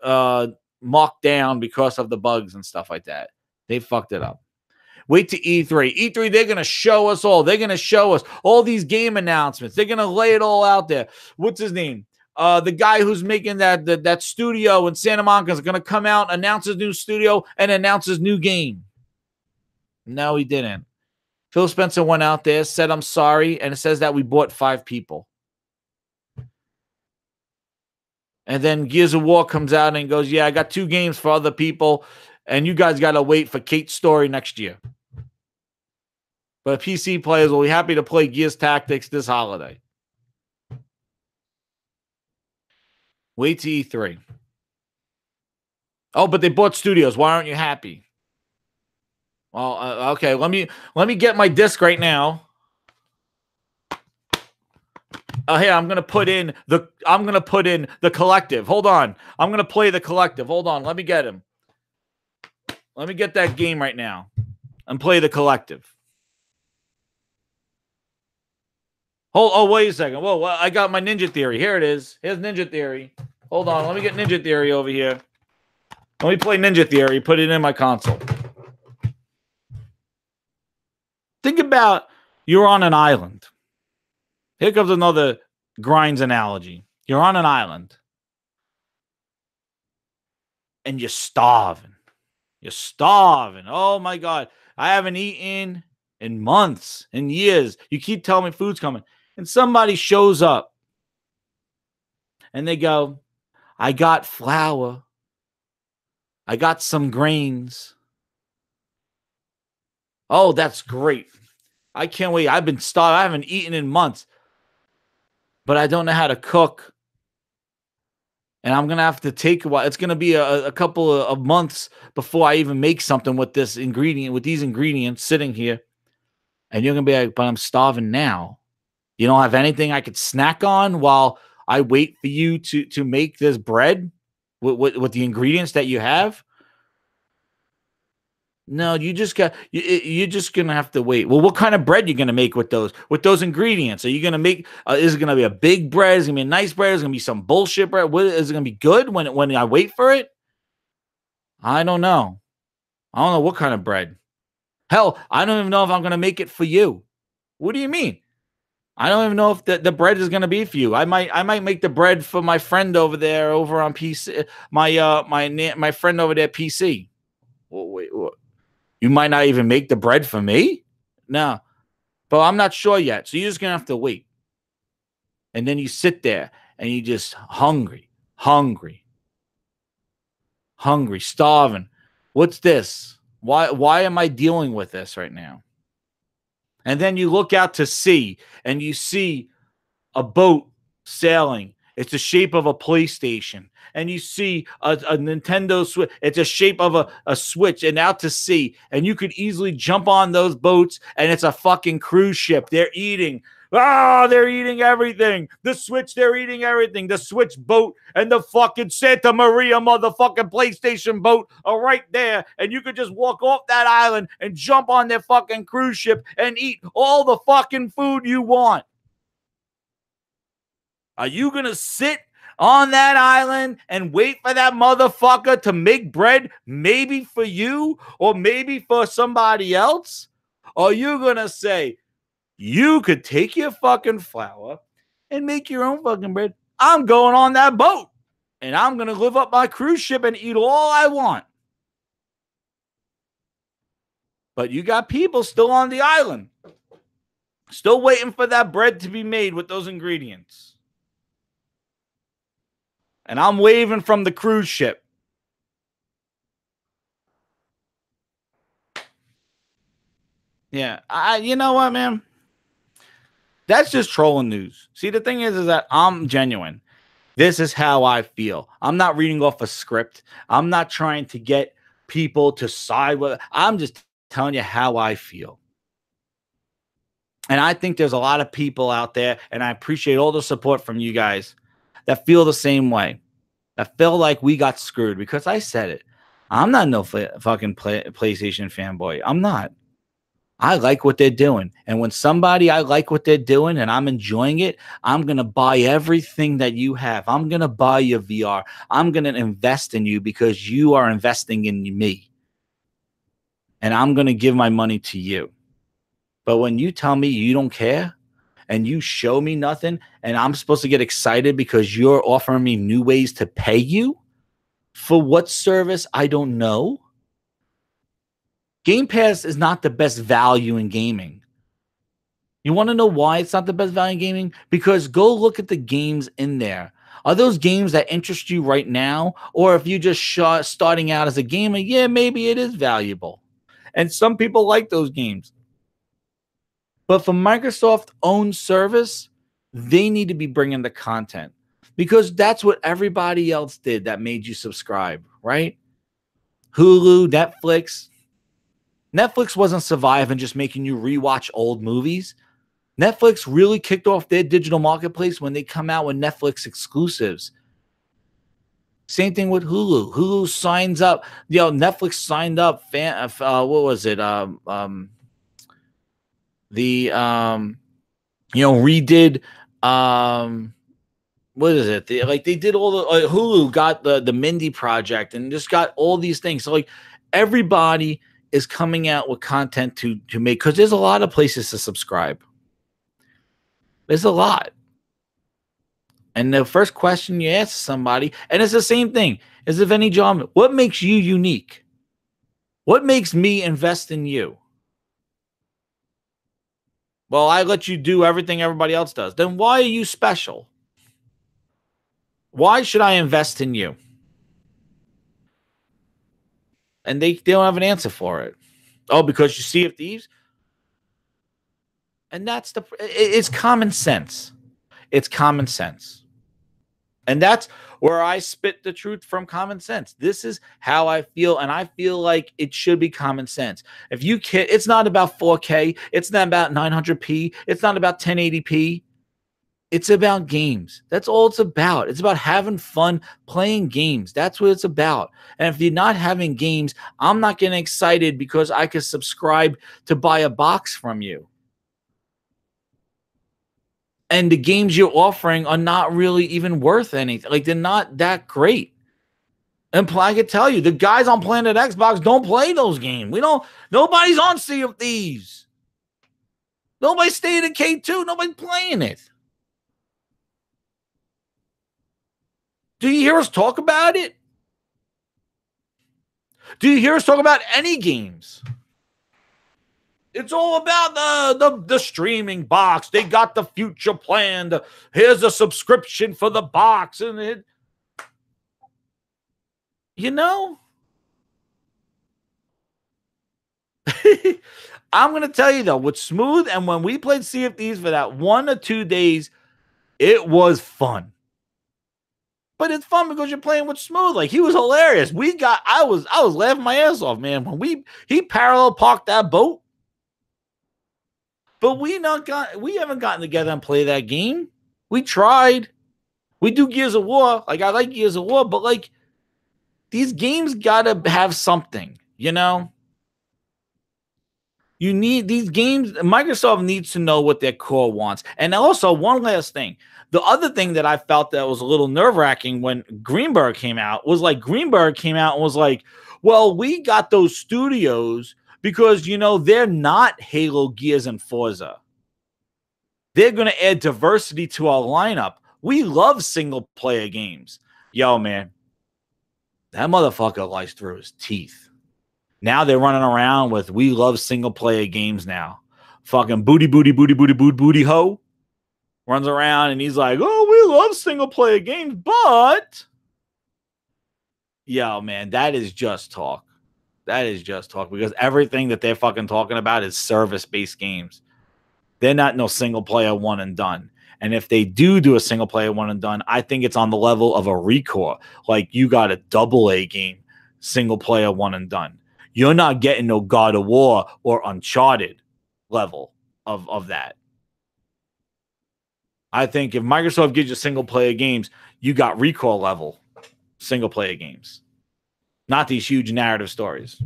S1: mocked down because of the bugs and stuff like that. They fucked it up. Wait to E3. E3, they're going to show us all. They're going to show us all these game announcements. They're going to lay it all out there. What's his name? The guy who's making that studio in Santa Monica is going to come out, announce his new studio, and announce his new game. No, he didn't. Phil Spencer went out there, said, I'm sorry, and it says that we bought 5 people. And then Gears of War comes out and goes, yeah, I got 2 games for other people, and you guys got to wait for Kate's story next year. But PC players will be happy to play Gears Tactics this holiday. Wait to E3. Oh, but they bought studios. Why aren't you happy? Well, okay. Let me get my disc right now. Hey, I'm gonna put in the Collective. Hold on. I'm gonna play the Collective. Hold on. Let me get him. Let me get that game right now and play the Collective. Oh, wait a second. Whoa, I got my Ninja Theory. Here it is. Here's Ninja Theory. Hold on. Let me get Ninja Theory over here. Let me play Ninja Theory. Put it in my console. Think about you're on an island. Here comes another Grinds analogy. You're on an island. And you're starving. You're starving. Oh, my God. I haven't eaten in months, in years. You keep telling me food's coming. And somebody shows up. And they go, I got flour. I got some grains. Oh, that's great. I can't wait. I've been starved. I haven't eaten in months. But I don't know how to cook. And I'm going to have to take a while. It's going to be a couple of months before I even make something with this ingredient, with these ingredients sitting here. And you're going to be like, but I'm starving now. You don't have anything I could snack on while I wait for you to make this bread with the ingredients that you have? No, you're just going to have to wait. Well, what kind of bread are you going to make with those ingredients? Are you going to make, is it going to be a big bread? Is it going to be a nice bread? Is it going to be some bullshit bread? Is it going to be good when I wait for it? I don't know. I don't know what kind of bread. Hell, I don't even know if I'm going to make it for you. What do you mean? I don't even know if the bread is going to be for you. I might make the bread for my friend over there over on PC. My friend over there PC. Wait. You might not even make the bread for me? No. But I'm not sure yet. So you're just going to have to wait. And then you sit there and you just hungry, starving. What's this? Why am I dealing with this right now? And then you look out to sea and you see a boat sailing. It's the shape of a PlayStation. And you see a Nintendo Switch. It's a shape of a Switch and out to sea. And you could easily jump on those boats and it's a fucking cruise ship. They're eating. Oh, they're eating everything. The Switch, they're eating everything. The Switch boat and the fucking Santa Maria motherfucking PlayStation boat are right there. And you could just walk off that island and jump on their fucking cruise ship and eat all the fucking food you want. Are you going to sit on that island and wait for that motherfucker to make bread, maybe for you or maybe for somebody else? Or are you going to say, you could take your fucking flour and make your own fucking bread? I'm going on that boat and I'm going to live up my cruise ship and eat all I want. But you got people still on the island, still waiting for that bread to be made with those ingredients. And I'm waving from the cruise ship. Yeah, you know what, man? That's just trolling news. See, the thing is that I'm genuine. This is how I feel. I'm not reading off a script. I'm not trying to get people to side with. I'm just telling you how I feel. And I think there's a lot of people out there, and I appreciate all the support from you guys that feel the same way. That feel like we got screwed because I said it. I'm not no fucking PlayStation fanboy. I'm not. I like what they're doing. And when somebody I like what they're doing and I'm enjoying it, I'm going to buy everything that you have. I'm going to buy your VR. I'm going to invest in you because you are investing in me. And I'm going to give my money to you. But when you tell me you don't care and you show me nothing and I'm supposed to get excited because you're offering me new ways to pay you for what service, I don't know. Game Pass is not the best value in gaming. You want to know why it's not the best value in gaming? Because go look at the games in there. Are those games that interest you right now? Or if you just starting out as a gamer, yeah, maybe it is valuable. And some people like those games. But for Microsoft-owned service, they need to be bringing the content. Because that's what everybody else did that made you subscribe, right? Hulu, Netflix. Netflix wasn't surviving just making you rewatch old movies. Netflix really kicked off their digital marketplace when they come out with Netflix exclusives. Same thing with Hulu. Hulu signs up. Netflix signed up. What was it? Redid. What is it? They did all the Hulu got the Mindy Project and just got all these things. So everybody is coming out with content to make, because there's a lot of places to subscribe. There's a lot. And the first question you ask somebody, and it's the same thing as if any job, what makes you unique? What makes me invest in you? Well, I let you do everything everybody else does. Then why are you special? Why should I invest in you? And they don't have an answer for it. Oh, because you see Sea of Thieves? And it's common sense. It's common sense. And that's where I spit the truth from common sense. This is how I feel, and I feel like it should be common sense. If you can, it's not about 4K. It's not about 900p. It's not about 1080p. It's about games. That's all it's about. It's about having fun playing games. That's what it's about. And if you're not having games, I'm not getting excited because I could subscribe to buy a box from you. And the games you're offering are not really even worth anything. They're not that great. And I can tell you, the guys on Planet Xbox don't play those games. Nobody's on Sea of Thieves. Nobody's staying at K2. Nobody's playing it. Do you hear us talk about it? Do you hear us talk about any games? It's all about the streaming box. They got the future planned. Here's a subscription for the box. And I'm going to tell you, though, with Smooth and when we played Sea of Thieves for that 1 or 2 days, it was fun. But it's fun because you're playing with Smooth. He was hilarious. I was laughing my ass off, man. When he parallel parked that boat. But we haven't gotten together and play that game. We tried. We do Gears of War. Like, I like Gears of War, but like, these games gotta have something, you know? You need these games. Microsoft needs to know what their core wants. And also, one last thing. The other thing that I felt that was a little nerve-wracking when Greenberg came out was like Greenberg came out and was like, well, we got those studios because, you know, they're not Halo, Gears, and Forza. They're going to add diversity to our lineup. We love single-player games. Yo, man, that motherfucker lies through his teeth. Now they're running around with we love single player games now. Fucking booty ho runs around and he's like, oh, we love single player games, but yo, man, that is just talk. That is just talk because everything that they're fucking talking about is service-based games. They're not no single player one and done. And if they do a single player one and done, I think it's on the level of a Recore. Like you got a AA game, single player one and done. You're not getting no God of War or Uncharted level of that. I think if Microsoft gives you single-player games, you got Recore level single-player games. Not these huge narrative stories.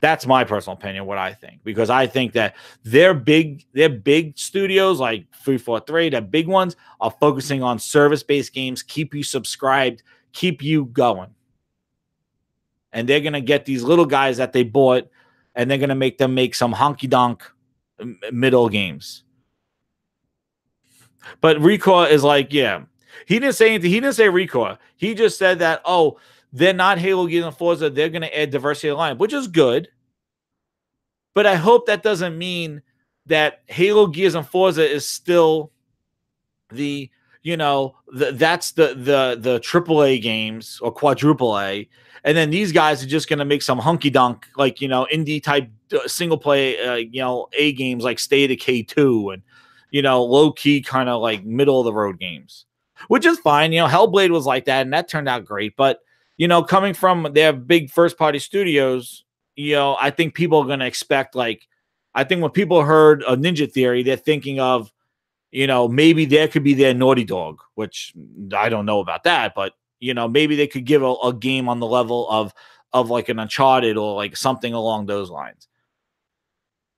S1: That's my personal opinion, what I think. Because I think that their big studios like 343, the big ones, are focusing on service-based games, keep you subscribed, keep you going. And they're going to get these little guys that they bought, and they're going to make them make some honky-donk middle games. But Recore is like, yeah. He didn't say anything. He didn't say Recore. He just said that, oh, they're not Halo, Gears, and Forza. They're going to add diversity to the line, which is good. But I hope that doesn't mean that Halo, Gears, and Forza is still the, you know, that's the AAA games or quadruple A. And then these guys are just going to make some hunky-dunk, like, you know, indie type single-play, you know, A games like State of K2 and, you know, low-key kind of like middle-of-the-road games, which is fine. You know, Hellblade was like that, and that turned out great. But, you know, coming from their big first-party studios, you know, I think people are going to expect, like, I think when people heard a Ninja Theory, they're thinking of, you know, maybe there could be their Naughty Dog, which I don't know about that, but, you know, maybe they could give a game on the level of like an Uncharted or like something along those lines.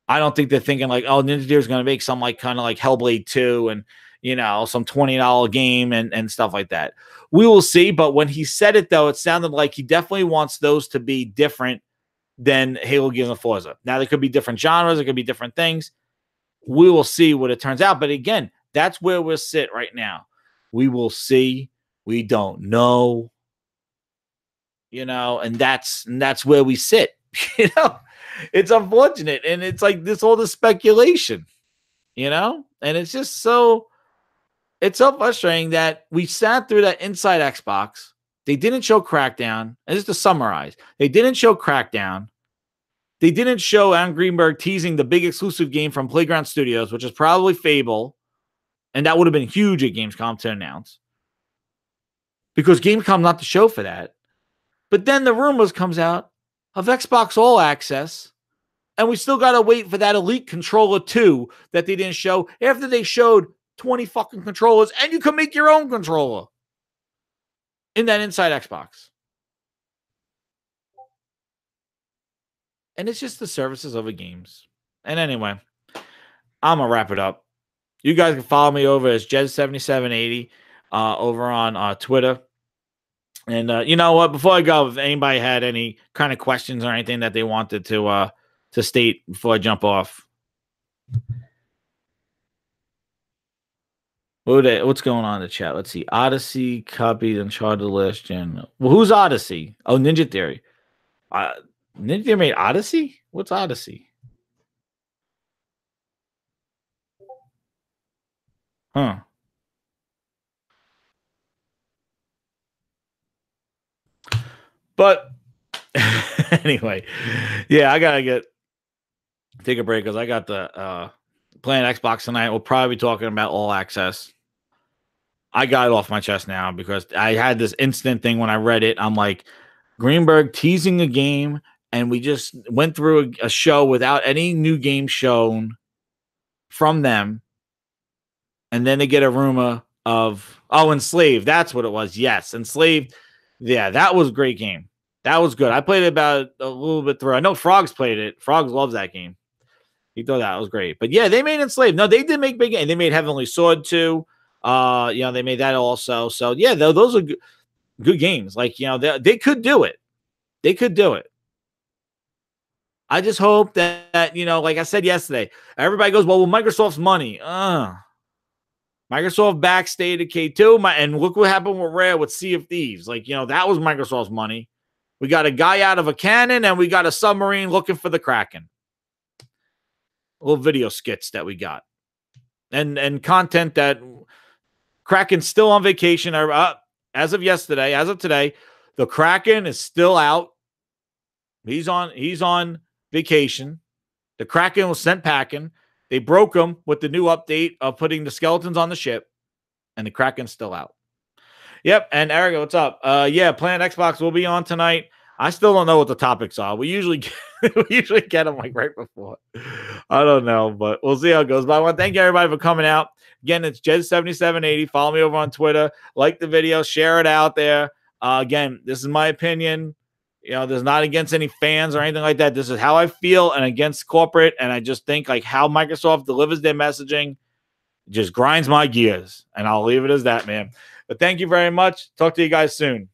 S1: I don't think they're thinking like, oh, Ninja Theory is going to make some like kind of like Hellblade 2 and, you know, some $20 game and stuff like that. We will see. But when he said it, though, it sounded like he definitely wants those to be different than Halo, Gears, and Forza. Now, there could be different genres. There could be different things. We will see what it turns out. But again, that's where we'll sit right now. We will see. We don't know. You know, and that's where we sit. You know, it's unfortunate. And it's like all this speculation, you know, and it's just it's so frustrating that we sat through that Inside Xbox. They didn't show Crackdown. And just to summarize, they didn't show Crackdown. They didn't show Adam Greenberg teasing the big exclusive game from Playground Studios, which is probably Fable. And that would have been huge at Gamescom to announce. Because Gamescom not the show for that. But then the rumors comes out of Xbox All Access. And we still got to wait for that Elite Controller 2 that they didn't show after they showed 20 fucking controllers. And you can make your own controller in that Inside Xbox. And it's just the services of the games. And anyway, I'm going to wrap it up. You guys can follow me over as Jez7780 over on Twitter. And you know what? Before I go, if anybody had any kind of questions or anything that they wanted to state before I jump off. What's going on in the chat? Let's see. Odyssey copied Uncharted last gen. Well, who's Odyssey? Oh, Ninja Theory. Ninja Theory made Odyssey? What's Odyssey? Huh. But anyway, yeah, I gotta take a break because I got the playing Xbox tonight. We'll probably be talking about All Access. I got it off my chest now because I had this instant thing when I read it. I'm like, Greenberg teasing a game, and we just went through a show without any new game shown. from them. And then they get a rumor of, Enslaved. That's what it was. Yes, Enslaved. Yeah, that was a great game. That was good. I played it about a little bit through. I know Frogs played it. Frogs loves that game. He thought that was great. But yeah, they made Enslaved. No, they did make big games. They made Heavenly Sword too. They made that also. So yeah, those are good games. Like, they could do it. They could do it. I just hope that, like I said yesterday, everybody goes, well, Microsoft's money. Microsoft backstated K2, and look what happened with Rare with Sea of Thieves. Like, that was Microsoft's money. We got a guy out of a cannon, and we got a submarine looking for the Kraken. Little video skits that we got. And content that Kraken's still on vacation. As of today, the Kraken is still out. He's on vacation. The Kraken was sent packing. They broke him with the new update of putting the skeletons on the ship, and the Kraken's still out. Yep. And Erica, what's up? Planet Xbox will be on tonight. I still don't know what the topics are. We usually get them like right before. I don't know, but we'll see how it goes. But I want to thank everybody for coming out. Again, it's Jez7780. Follow me over on Twitter. Like the video. Share it out there. Again, this is my opinion. There's not against any fans or anything like that. This is how I feel and against corporate. And I just think like how Microsoft delivers their messaging just grinds my gears. And I'll leave it as that, man. But thank you very much. Talk to you guys soon.